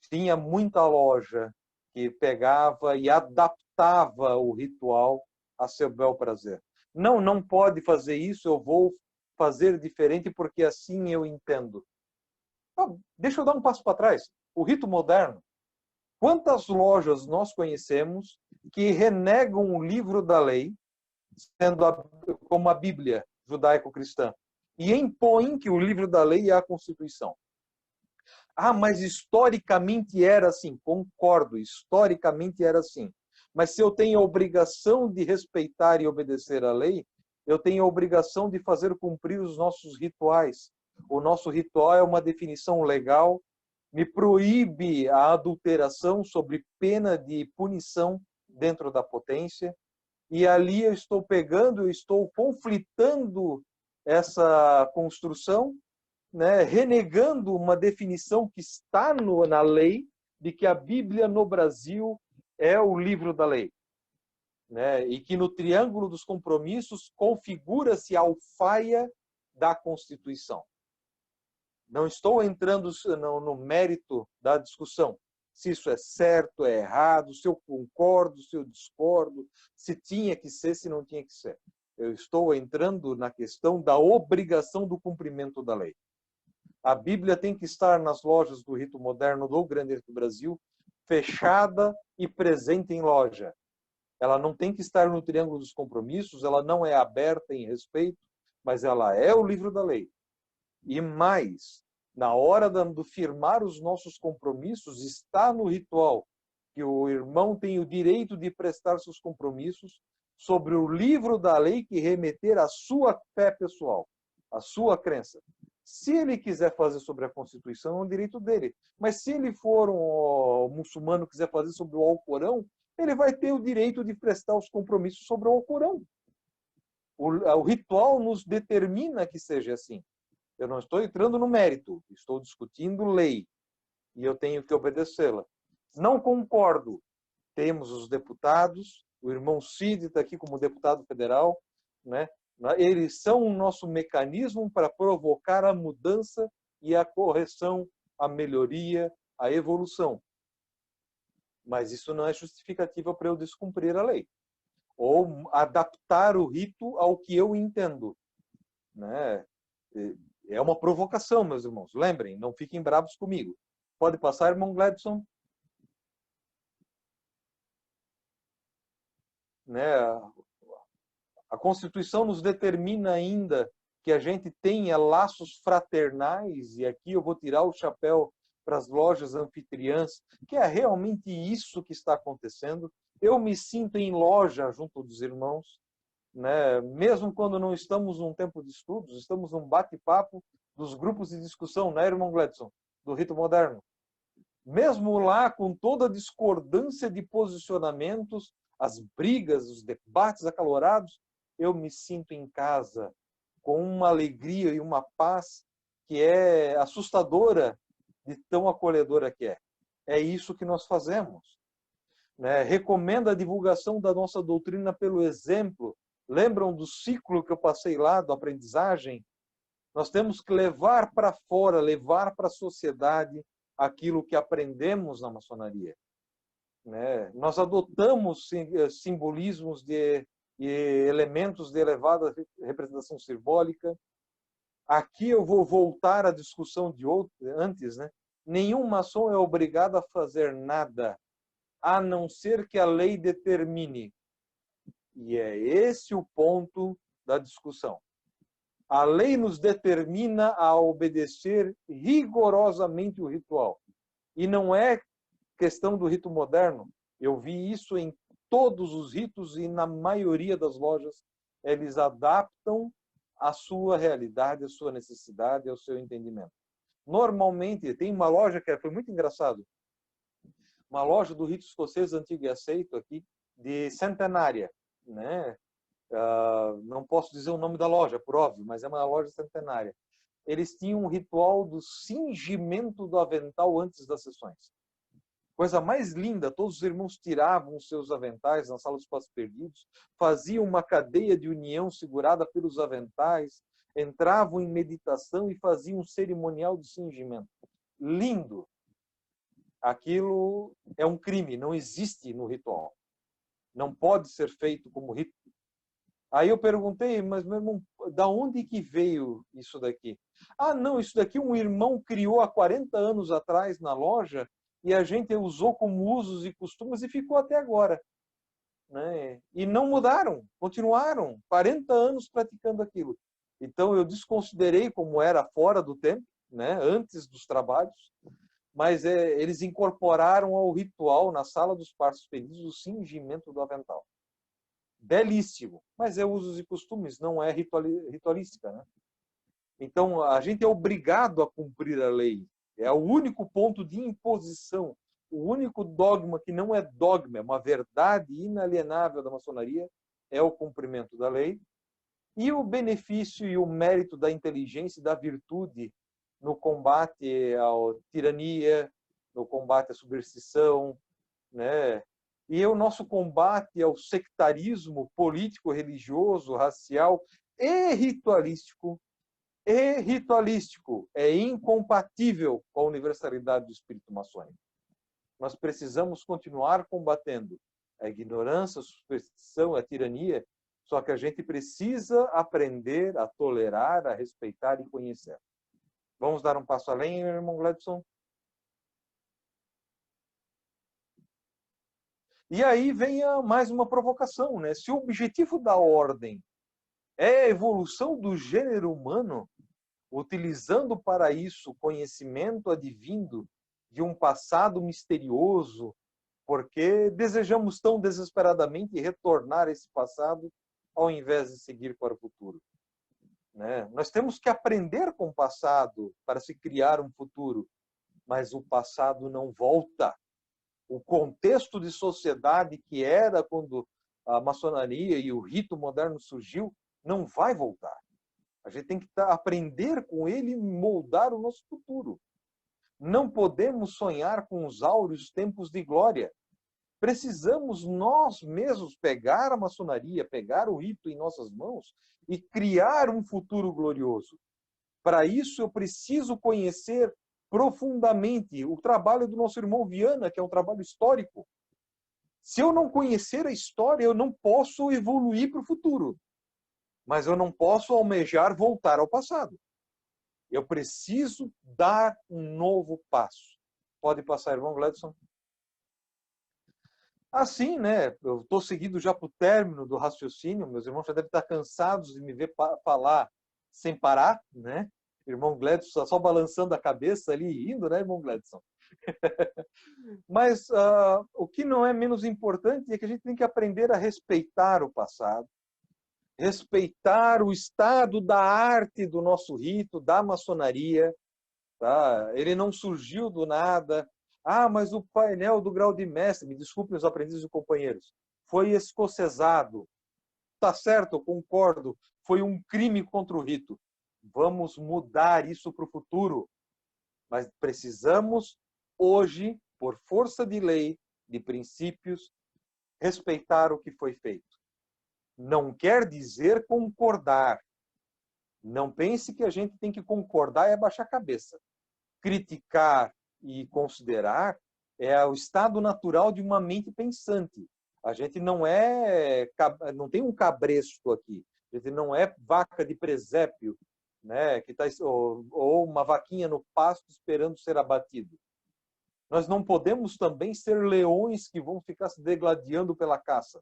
Tinha muita loja que pegava e adaptava o ritual a seu bel prazer. Não pode fazer isso, eu vou fazer diferente porque assim eu entendo. Então, deixa eu dar um passo para trás. O rito moderno. Quantas lojas nós conhecemos que renegam o livro da lei, como a Bíblia judaico-cristã, e impõem que o livro da lei é a Constituição? Ah, mas historicamente era assim. Concordo, historicamente era assim. Mas se eu tenho a obrigação de respeitar e obedecer à lei, eu tenho a obrigação de fazer cumprir os nossos rituais. O nosso ritual é uma definição legal, me proíbe a adulteração sob pena de punição dentro da potência, e ali eu estou conflitando essa construção, né, renegando uma definição que está na lei, de que a Bíblia no Brasil é o livro da lei. Né, e que no triângulo dos compromissos configura-se a alfaia da Constituição. Não estou entrando no mérito da discussão, se isso é certo, é errado, se eu concordo, se eu discordo, se tinha que ser, se não tinha que ser. Eu estou entrando na questão da obrigação do cumprimento da lei. A Bíblia tem que estar nas lojas do rito moderno do Grande Rito do Brasil, fechada e presente em loja. Ela não tem que estar no triângulo dos compromissos, ela não é aberta em respeito, mas ela é o livro da lei. E mais, na hora de firmar os nossos compromissos, está no ritual que o irmão tem o direito de prestar seus compromissos sobre o livro da lei que remeter à sua fé pessoal, à sua crença. Se ele quiser fazer sobre a Constituição, é um direito dele. Mas se ele for um muçulmano e quiser fazer sobre o Alcorão, ele vai ter o direito de prestar os compromissos sobre o Alcorão. O ritual nos determina que seja assim. Eu não estou entrando no mérito, estou discutindo lei e eu tenho que obedecê-la. Não concordo. Temos os deputados, o irmão Cid está aqui como deputado federal, né? Eles são o nosso mecanismo para provocar a mudança e a correção, a melhoria, a evolução. Mas isso não é justificativa para eu descumprir a lei ou adaptar o rito ao que eu entendo, né? É uma provocação, meus irmãos. Lembrem, não fiquem bravos comigo. Pode passar, irmão Gladson? Né? A Constituição nos determina ainda que a gente tenha laços fraternais, e aqui eu vou tirar o chapéu para as lojas anfitriãs, que é realmente isso que está acontecendo. Eu me sinto em loja junto dos irmãos, né? Mesmo quando não estamos num tempo de estudos, estamos num bate-papo dos grupos de discussão, né, irmão Gledson, do Rito Moderno. Mesmo lá, com toda a discordância de posicionamentos, as brigas, os debates acalorados, eu me sinto em casa, com uma alegria e uma paz que é assustadora de tão acolhedora que é. É isso que nós fazemos. Né? Recomendo a divulgação da nossa doutrina pelo exemplo. Lembram do ciclo que eu passei lá, da aprendizagem? Nós temos que levar para fora, levar para a sociedade aquilo que aprendemos na maçonaria. Né? Nós adotamos simbolismos e elementos de elevada representação simbólica. Aqui eu vou voltar à discussão de antes, né? Nenhum maçom é obrigado a fazer nada, a não ser que a lei determine. E é esse o ponto da discussão. A lei nos determina a obedecer rigorosamente o ritual. E não é questão do rito moderno. Eu vi isso em todos os ritos e na maioria das lojas. Eles adaptam a sua realidade, a sua necessidade, ao seu entendimento. Normalmente, tem uma loja que foi muito engraçado. Uma loja do rito escocês antigo e aceito aqui, de centenária, né? Não posso dizer o nome da loja, por óbvio, mas é uma loja centenária. Eles tinham um ritual do cingimento do avental antes das sessões. Coisa mais linda, todos os irmãos tiravam os seus aventais na sala dos passos perdidos, faziam uma cadeia de união segurada pelos aventais, entravam em meditação e faziam um cerimonial de cingimento. Lindo! Aquilo é um crime, não existe no ritual. Não pode ser feito como rito. Aí eu perguntei, mas meu irmão, da onde que veio isso daqui? Ah, não, isso daqui um irmão criou há 40 anos atrás na loja e a gente usou como usos e costumes e ficou até agora. Né? E não mudaram, continuaram 40 anos praticando aquilo. Então eu desconsiderei como era fora do tempo, né? Antes dos trabalhos, mas eles incorporaram ao ritual na sala dos passos perdidos o cingimento do avental. Belíssimo, mas é usos e costumes, não é ritualística, né? Então, a gente é obrigado a cumprir a lei. É o único ponto de imposição, o único dogma que não é dogma, é uma verdade inalienável da maçonaria, é o cumprimento da lei. E o benefício e o mérito da inteligência e da virtude no combate à tirania, no combate à superstição, né? E o nosso combate ao sectarismo político, religioso, racial e ritualístico é incompatível com a universalidade do espírito maçônico. Nós precisamos continuar combatendo a ignorância, a superstição, a tirania, só que a gente precisa aprender a tolerar, a respeitar e conhecer. Vamos dar um passo além, irmão Gledson? E aí vem mais uma provocação, né? Se o objetivo da ordem é a evolução do gênero humano, utilizando para isso conhecimento advindo de um passado misterioso, porque desejamos tão desesperadamente retornar a esse passado ao invés de seguir para o futuro. Né? Nós temos que aprender com o passado para se criar um futuro, mas o passado não volta. O contexto de sociedade que era quando a maçonaria e o rito moderno surgiu não vai voltar. A gente tem que aprender com ele e moldar o nosso futuro. Não podemos sonhar com os áureos tempos de glória. Precisamos nós mesmos pegar a maçonaria, pegar o rito em nossas mãos e criar um futuro glorioso. Para isso eu preciso conhecer profundamente o trabalho do nosso irmão Viana, que é um trabalho histórico. Se eu não conhecer a história, eu não posso evoluir para o futuro. Mas eu não posso almejar voltar ao passado. Eu preciso dar um novo passo. Pode passar, irmão Gledson? Assim, né? Eu estou seguindo já para o término do raciocínio, meus irmãos já devem estar cansados de me ver falar sem parar, né? Irmão Gledson está só balançando a cabeça ali e rindo, né, irmão Gledson? Mas o que não é menos importante é que a gente tem que aprender a respeitar o passado, respeitar o estado da arte do nosso rito, da maçonaria. Tá? Ele não surgiu do nada. Ah, mas o painel do grau de mestre, me desculpem os aprendizes e companheiros, foi escocesado. Tá certo, eu concordo. Foi um crime contra o rito. Vamos mudar isso para o futuro. Mas precisamos, hoje, por força de lei, de princípios, respeitar o que foi feito. Não quer dizer concordar. Não pense que a gente tem que concordar e abaixar a cabeça. Criticar e considerar é o estado natural de uma mente pensante. A gente não tem um cabresto aqui. A gente não é vaca de presépio, né, que tá, ou uma vaquinha no pasto esperando ser abatido. Nós não podemos também ser leões que vão ficar se degladiando pela caça.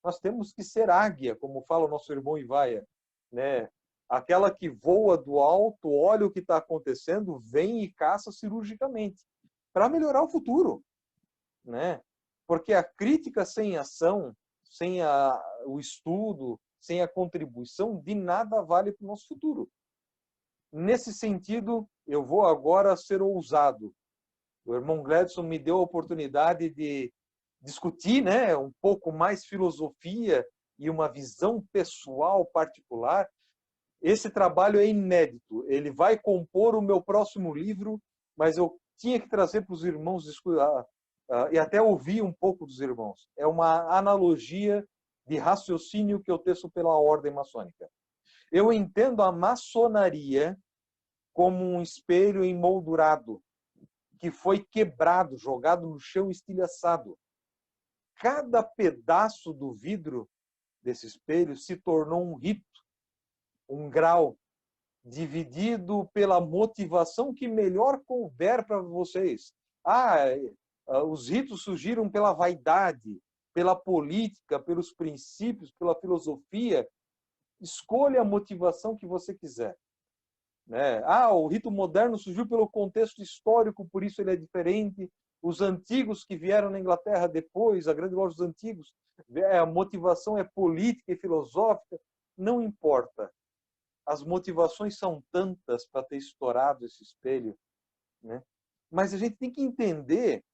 Nós temos que ser águia, como fala o nosso irmão Ivaia, né? Aquela que voa do alto, olha o que está acontecendo, vem e caça cirurgicamente, para melhorar o futuro, né? Porque a crítica sem ação, sem o estudo, sem a contribuição, de nada vale para o nosso futuro. Nesse sentido, eu vou agora ser ousado. O irmão Gledson me deu a oportunidade de discutir, né, um pouco mais filosofia e uma visão pessoal particular. Esse trabalho é inédito. Ele vai compor o meu próximo livro, mas eu tinha que trazer para os irmãos e até ouvir um pouco dos irmãos. É uma analogia de raciocínio que eu teço pela ordem maçônica. Eu entendo a maçonaria como um espelho emoldurado, que foi quebrado, jogado no chão, estilhaçado. Cada pedaço do vidro desse espelho se tornou um rito, um grau, dividido pela motivação que melhor couber para vocês. Os ritos surgiram pela vaidade, pela política, pelos princípios, pela filosofia. Escolha a motivação que você quiser. Né? O rito moderno surgiu pelo contexto histórico, por isso ele é diferente. Os antigos que vieram na Inglaterra depois, a grande loja dos antigos, a motivação é política e filosófica. Não importa. As motivações são tantas para ter estourado esse espelho, né? Mas a gente tem que entender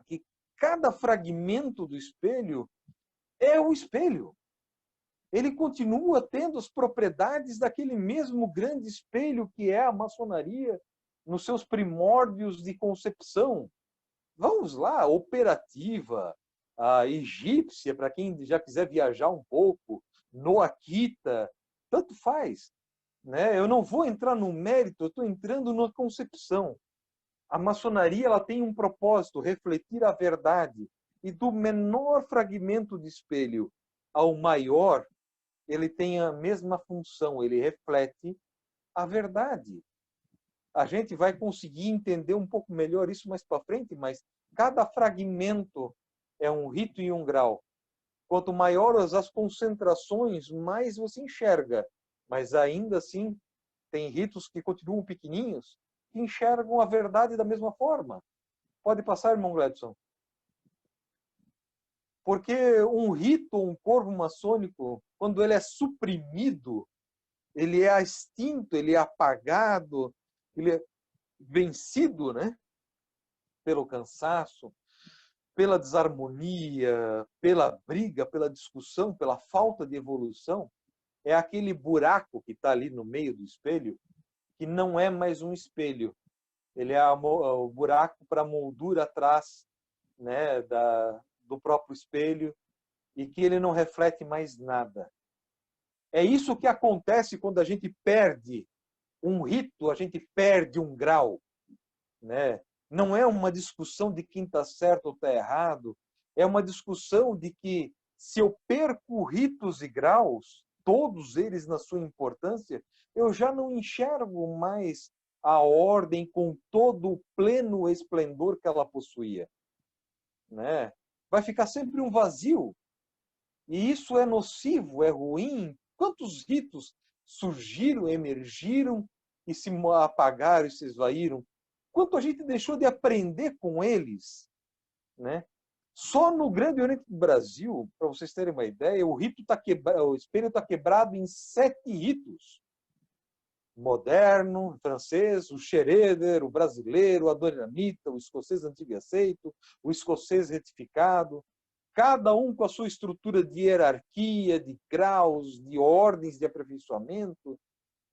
que cada fragmento do espelho é o espelho. Ele continua tendo as propriedades daquele mesmo grande espelho que é a maçonaria nos seus primórdios de concepção. Vamos lá, operativa, a egípcia, para quem já quiser viajar um pouco, noaquita, tanto faz. Né? Eu não vou entrar no mérito, eu estou entrando na concepção. A maçonaria ela tem um propósito, refletir a verdade. E do menor fragmento de espelho ao maior, ele tem a mesma função, ele reflete a verdade. A gente vai conseguir entender um pouco melhor isso mais para frente, mas cada fragmento é um rito e um grau. Quanto maiores as concentrações, mais você enxerga. Mas ainda assim, tem ritos que continuam pequeninhos, que enxergam a verdade da mesma forma. Pode passar, irmão Gledson. Porque um rito, um corpo maçônico, quando ele é suprimido, ele é extinto, ele é apagado, ele é vencido, né? Pelo cansaço, pela desarmonia, pela briga, pela discussão, pela falta de evolução, é aquele buraco que está ali no meio do espelho, que não é mais um espelho. Ele é o buraco para a moldura atrás, né, do próprio espelho, e que ele não reflete mais nada. É isso que acontece quando a gente perde um rito, a gente perde um grau. Né? Não é uma discussão de quem está certo ou está errado, é uma discussão de que se eu perco ritos e graus, todos eles na sua importância, eu já não enxergo mais a ordem com todo o pleno esplendor que ela possuía. Né? vai ficar sempre um vazio. E isso é nocivo, é ruim. Quantos ritos surgiram, emergiram e se apagaram e se esvaíram? Quanto a gente deixou de aprender com eles, né? Só no Grande Oriente do Brasil, para vocês terem uma ideia, o espelho está quebrado em 7 ritos. O moderno, o francês, o Schroeder, o brasileiro, o adoniramita, o escocês antigo e aceito, o escocês retificado, cada um com a sua estrutura de hierarquia, de graus, de ordens de aperfeiçoamento,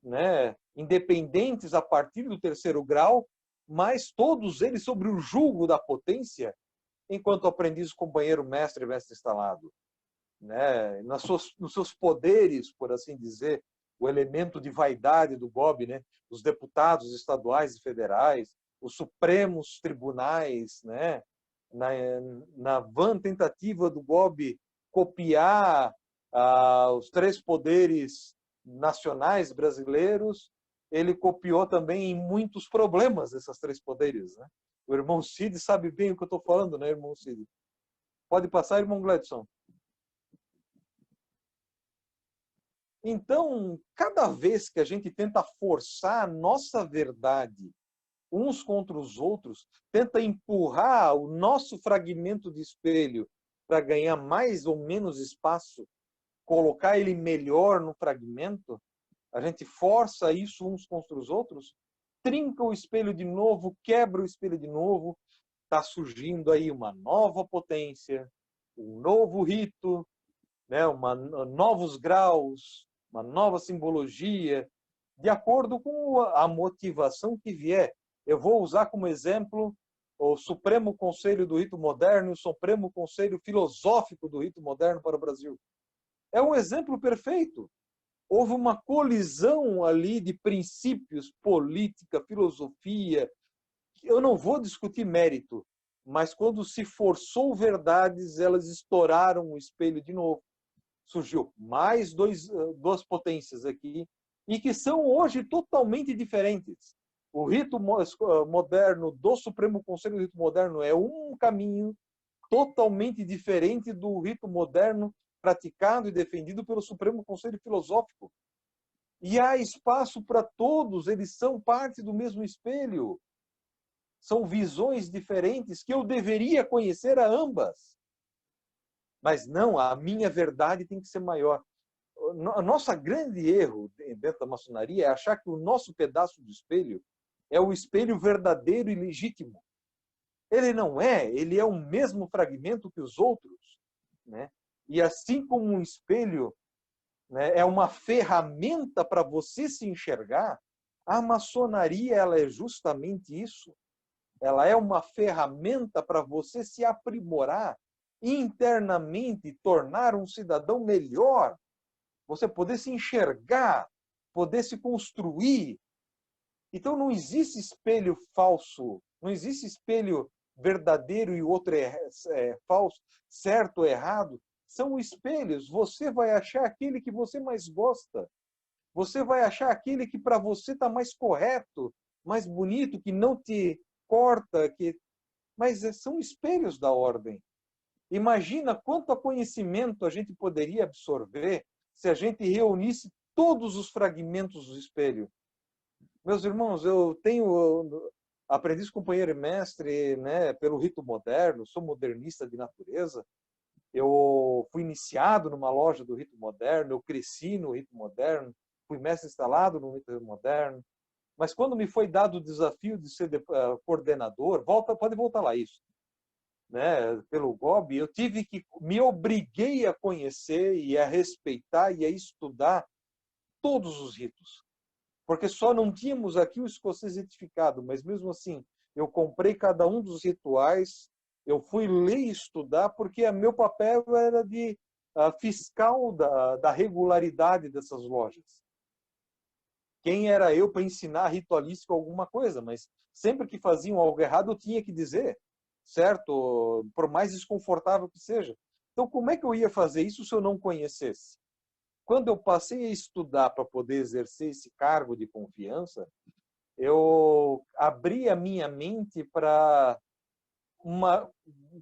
né? Independentes a partir do 3º grau, mas todos eles sobre o jugo da potência, enquanto aprendiz, companheiro, mestre e mestre instalado, né? Nos seus poderes, por assim dizer, o elemento de vaidade do GOB, né? Os deputados estaduais e federais, os supremos tribunais, né? Na vã tentativa do GOB copiar os 3 poderes nacionais brasileiros, ele copiou também em muitos problemas esses 3 poderes, né? O irmão Cid sabe bem o que eu estou falando, né, irmão Cid? Pode passar, irmão Gledson. Então, cada vez que a gente tenta forçar a nossa verdade uns contra os outros, tenta empurrar o nosso fragmento de espelho para ganhar mais ou menos espaço, colocar ele melhor no fragmento, a gente força isso uns contra os outros, trinca o espelho de novo, quebra o espelho de novo, está surgindo aí uma nova potência, um novo rito, né, novos graus, uma nova simbologia, de acordo com a motivação que vier. Eu vou usar como exemplo o Supremo Conselho do Rito Moderno e o Supremo Conselho Filosófico do Rito Moderno para o Brasil. É um exemplo perfeito. Houve uma colisão ali de princípios, política, filosofia. Eu não vou discutir mérito, mas quando se forçou verdades, elas estouraram o espelho de novo. Surgiu mais duas potências aqui, e que são hoje totalmente diferentes. O rito moderno do Supremo Conselho do Rito Moderno é um caminho totalmente diferente do rito moderno praticado e defendido pelo Supremo Conselho Filosófico. E há espaço para todos, eles são parte do mesmo espelho. São visões diferentes que eu deveria conhecer a ambas. Mas não, a minha verdade tem que ser maior. O nosso grande erro dentro da maçonaria é achar que o nosso pedaço do espelho é o espelho verdadeiro e legítimo. Ele não é, ele é o mesmo fragmento que os outros, né? E assim como um espelho, né, é uma ferramenta para você se enxergar, a maçonaria ela é justamente isso. Ela é uma ferramenta para você se aprimorar internamente, tornar um cidadão melhor, você poder se enxergar, poder se construir. Então não existe espelho falso, não existe espelho verdadeiro e outro falso, certo ou errado. São espelhos. Você vai achar aquele que você mais gosta. Você vai achar aquele que para você está mais correto, mais bonito, que não te corta. Mas são espelhos da ordem. Imagina quanto conhecimento a gente poderia absorver se a gente reunisse todos os fragmentos do espelho. Meus irmãos, eu tenho aprendiz, companheiro e mestre, né, pelo rito moderno, sou modernista de natureza. Eu fui iniciado numa loja do rito moderno, eu cresci no rito moderno, fui mestre instalado no rito moderno. Mas quando me foi dado o desafio de ser coordenador, pode voltar lá isso, né, pelo GOB, eu me obriguei a conhecer e a respeitar e a estudar todos os ritos. Porque só não tínhamos aqui o escocês retificado, mas mesmo assim, eu comprei cada um dos rituais, eu fui ler e estudar, porque meu papel era de fiscal da regularidade dessas lojas. Quem era eu para ensinar ritualístico alguma coisa? Mas sempre que faziam algo errado, eu tinha que dizer, certo? Por mais desconfortável que seja. Então, como é que eu ia fazer isso se eu não conhecesse? Quando eu passei a estudar para poder exercer esse cargo de confiança, eu abri a minha mente para uma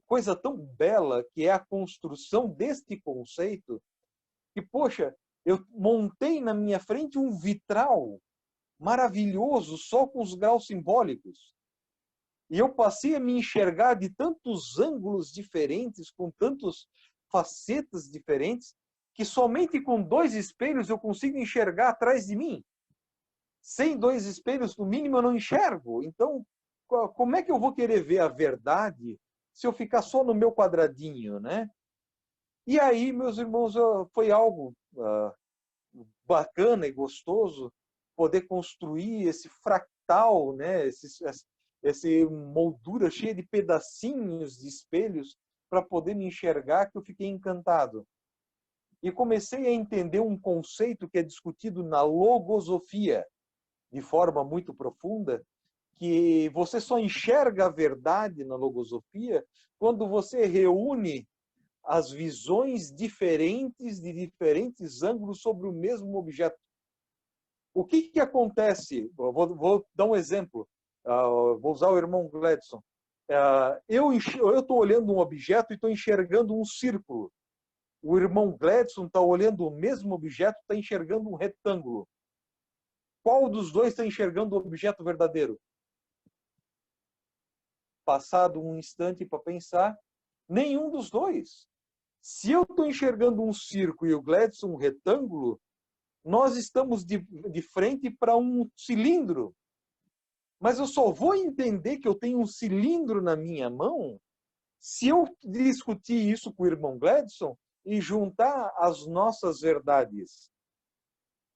coisa tão bela que é a construção deste conceito, que, poxa, eu montei na minha frente um vitral maravilhoso, só com os graus simbólicos. E eu passei a me enxergar de tantos ângulos diferentes, com tantas facetas diferentes, que somente com 2 espelhos eu consigo enxergar atrás de mim. Sem 2 espelhos, no mínimo, eu não enxergo. Então, como é que eu vou querer ver a verdade se eu ficar só no meu quadradinho, né? E aí, meus irmãos, foi algo bacana e gostoso poder construir esse fractal, né? Esse moldura cheia de pedacinhos de espelhos para poder me enxergar, que eu fiquei encantado. E comecei a entender um conceito que é discutido na logosofia de forma muito profunda, que você só enxerga a verdade na logosofia quando você reúne as visões diferentes de diferentes ângulos sobre o mesmo objeto. O que acontece? Vou dar um exemplo. Vou usar o irmão Gladson. Eu estou olhando um objeto e estou enxergando um círculo. O irmão Gladson está olhando o mesmo objeto, está enxergando um retângulo. Qual dos dois está enxergando o objeto verdadeiro? Passado um instante para pensar, nenhum dos dois. Se eu estou enxergando um círculo e o Gladson um retângulo, nós estamos de frente para um cilindro. Mas eu só vou entender que eu tenho um cilindro na minha mão se eu discutir isso com o irmão Gladson e juntar as nossas verdades.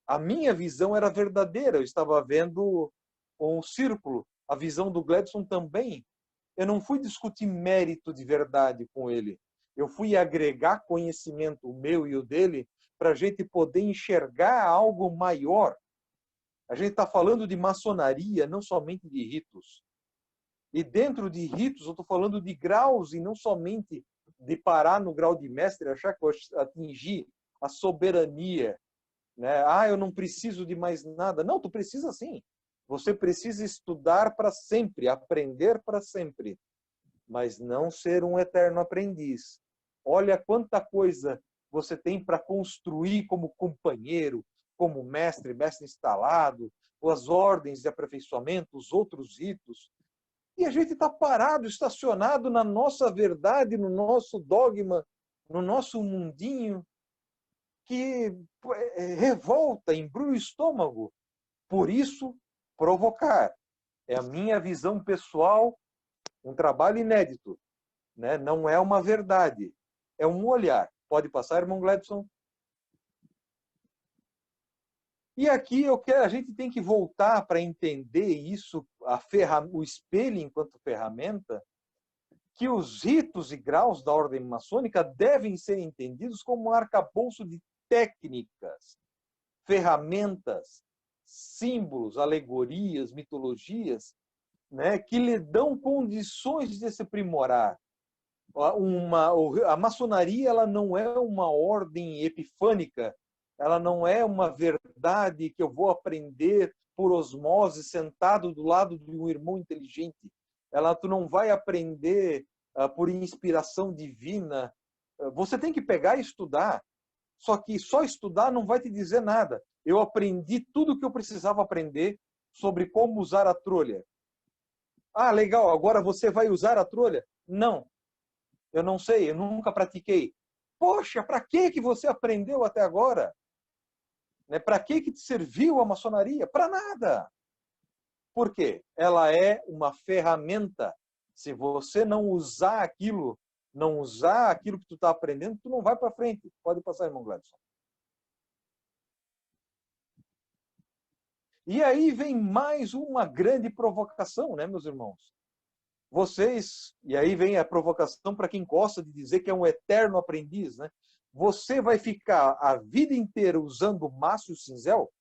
A minha visão era verdadeira, eu estava vendo um círculo. A visão do Gladson também. Eu não fui discutir mérito de verdade com ele. Eu fui agregar conhecimento, o meu e o dele, para a gente poder enxergar algo maior. A gente está falando de maçonaria, não somente de ritos. E dentro de ritos, eu estou falando de graus e não somente de parar no grau de mestre e achar que eu atingi a soberania. Né? Eu não preciso de mais nada. Não, tu precisa sim. Você precisa estudar para sempre, aprender para sempre, mas não ser um eterno aprendiz. Olha quanta coisa você tem para construir como companheiro, como mestre instalado, as ordens de aperfeiçoamento, os outros ritos. E a gente está parado, estacionado na nossa verdade, no nosso dogma, no nosso mundinho, que revolta, embrulha o estômago. Por isso, provocar. É a minha visão pessoal, um trabalho inédito. Né? Não é uma verdade, é um olhar. Pode passar, irmão Gladson? E aqui a gente tem que voltar para entender isso, o espelho enquanto ferramenta, que os ritos e graus da ordem maçônica devem ser entendidos como um arcabouço de técnicas, ferramentas, símbolos, alegorias, mitologias, né, que lhe dão condições de se aprimorar. A maçonaria ela não é uma ordem epifânica, ela não é uma verdade que eu vou aprender por osmose, sentado do lado de um irmão inteligente. Tu não vai aprender por inspiração divina. Você tem que pegar e estudar. Só que só estudar não vai te dizer nada. Eu aprendi tudo o que eu precisava aprender sobre como usar a trolha. Legal, agora você vai usar a trolha? Não, eu não sei, eu nunca pratiquei. Poxa, para que você aprendeu até agora? Né? Para que te serviu a maçonaria? Para nada. Por quê? Ela é uma ferramenta. Se você não usar aquilo que tu está aprendendo, tu não vai para frente. Pode passar, irmão Gladson. E aí vem mais uma grande provocação, né, meus irmãos? E aí vem a provocação para quem gosta de dizer que é um eterno aprendiz, né? Você vai ficar a vida inteira usando maço e cinzel?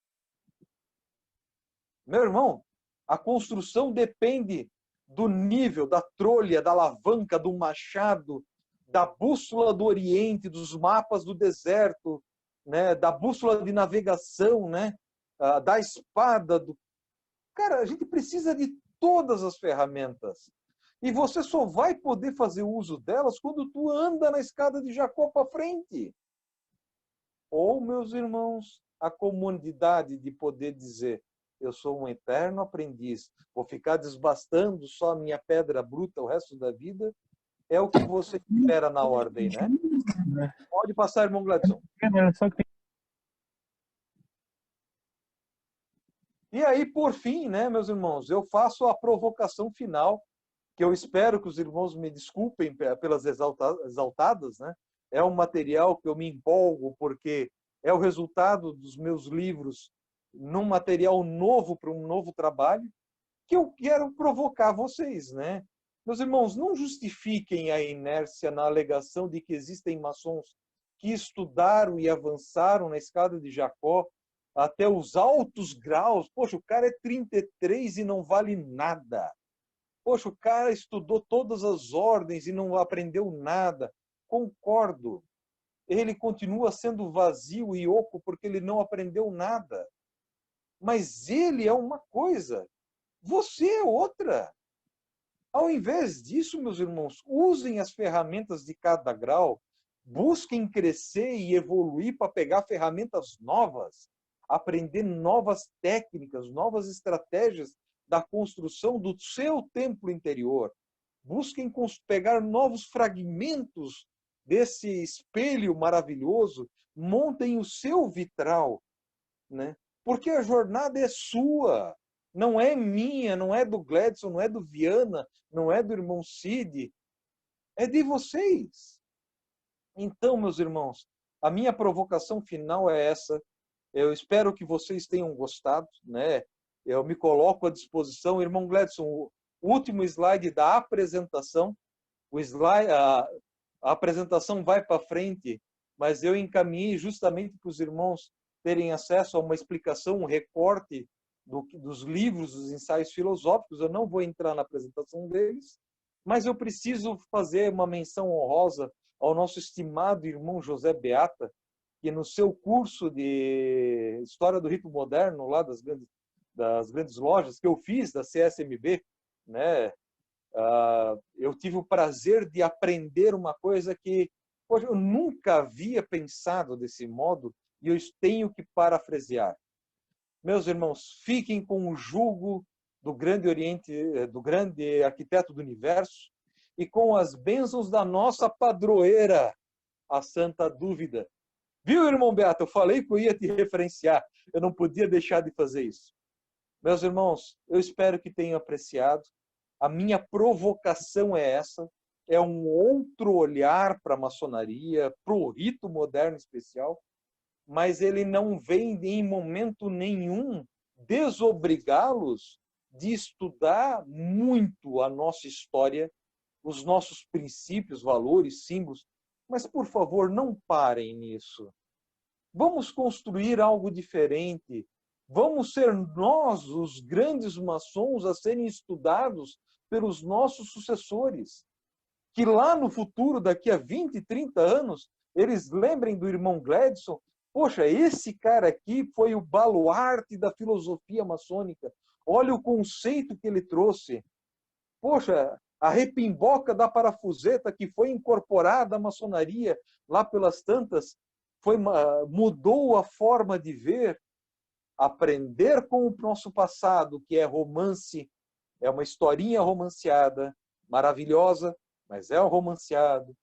Meu irmão, a construção depende do nível, da trolha, da alavanca, do machado, da bússola do Oriente, dos mapas do deserto, né? Da bússola de navegação, né? Da espada. Cara, a gente precisa de todas as ferramentas. E você só vai poder fazer uso delas quando tu anda na escada de Jacó para frente. Ou, meus irmãos, a comodidade de poder dizer: eu sou um eterno aprendiz, vou ficar desbastando só a minha pedra bruta o resto da vida, é o que você espera na ordem, né? Pode passar, irmão Gladson. E aí, por fim, né, meus irmãos, eu faço a provocação final, que eu espero que os irmãos me desculpem pelas exaltadas, né? É um material que eu me empolgo, porque é o resultado dos meus livros num material novo para um novo trabalho, que eu quero provocar vocês, né? Meus irmãos, não justifiquem a inércia na alegação de que existem maçons que estudaram e avançaram na escada de Jacó até os altos graus. Poxa, o cara é 33 e não vale nada. Poxa, o cara estudou todas as ordens e não aprendeu nada. Concordo. Ele continua sendo vazio e oco porque ele não aprendeu nada. Mas ele é uma coisa, você é outra. Ao invés disso, meus irmãos, usem as ferramentas de cada grau, busquem crescer e evoluir para pegar ferramentas novas, aprender novas técnicas, novas estratégias da construção do seu templo interior. Busquem pegar novos fragmentos desse espelho maravilhoso, montem o seu vitral, né? Porque a jornada é sua, não é minha, não é do Gladson, não é do Viana, não é do irmão Cid, é de vocês. Então, meus irmãos, a minha provocação final é essa. Eu espero que vocês tenham gostado, né? Eu me coloco à disposição. Irmão Gladson, o último slide da apresentação. A apresentação vai para frente, mas eu encaminhei justamente para os irmãos terem acesso a uma explicação, um recorte dos livros, dos ensaios filosóficos. Eu não vou entrar na apresentação deles, mas eu preciso fazer uma menção honrosa ao nosso estimado irmão José Beata, que no seu curso de História do Rito Moderno, lá das grandes lojas, que eu fiz, da CSMB, né, eu tive o prazer de aprender uma coisa que eu nunca havia pensado desse modo, e eu tenho que parafrasear. Meus irmãos, fiquem com o jugo do grande Oriente, do grande arquiteto do universo, e com as bênçãos da nossa padroeira, a Santa Dúvida. Viu, irmão Beato? Eu falei que eu ia te referenciar. Eu não podia deixar de fazer isso. Meus irmãos, eu espero que tenham apreciado. A minha provocação é essa. É um outro olhar para a maçonaria, para o rito moderno especial, mas ele não vem em momento nenhum desobrigá-los de estudar muito a nossa história, os nossos princípios, valores, símbolos. Mas, por favor, não parem nisso. Vamos construir algo diferente. Vamos ser nós os grandes maçons a serem estudados pelos nossos sucessores. Que lá no futuro, daqui a 20, 30 anos, eles lembrem do irmão Gladson. Poxa, esse cara aqui foi o baluarte da filosofia maçônica. Olha o conceito que ele trouxe. Poxa, a repimboca da parafuseta que foi incorporada à maçonaria lá pelas tantas, mudou a forma de ver, aprender com o nosso passado, que é romance, é uma historinha romanceada, maravilhosa, mas é um romanceado,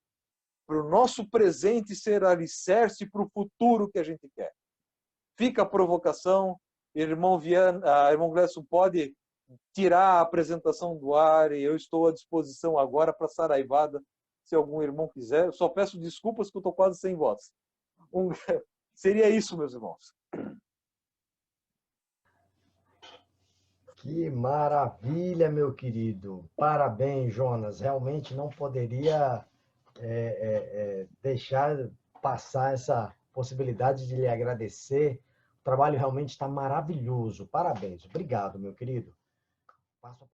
para o nosso presente ser alicerce para o futuro que a gente quer. Fica a provocação, irmão Gladson pode tirar a apresentação do ar e eu estou à disposição agora para saraivada, se algum irmão quiser. Eu só peço desculpas que eu estou quase sem voz. Seria isso, meus irmãos. Que maravilha, meu querido. Parabéns, Jonas. Realmente não poderia deixar passar essa possibilidade de lhe agradecer. O trabalho realmente está maravilhoso. Parabéns. Obrigado, meu querido. Passo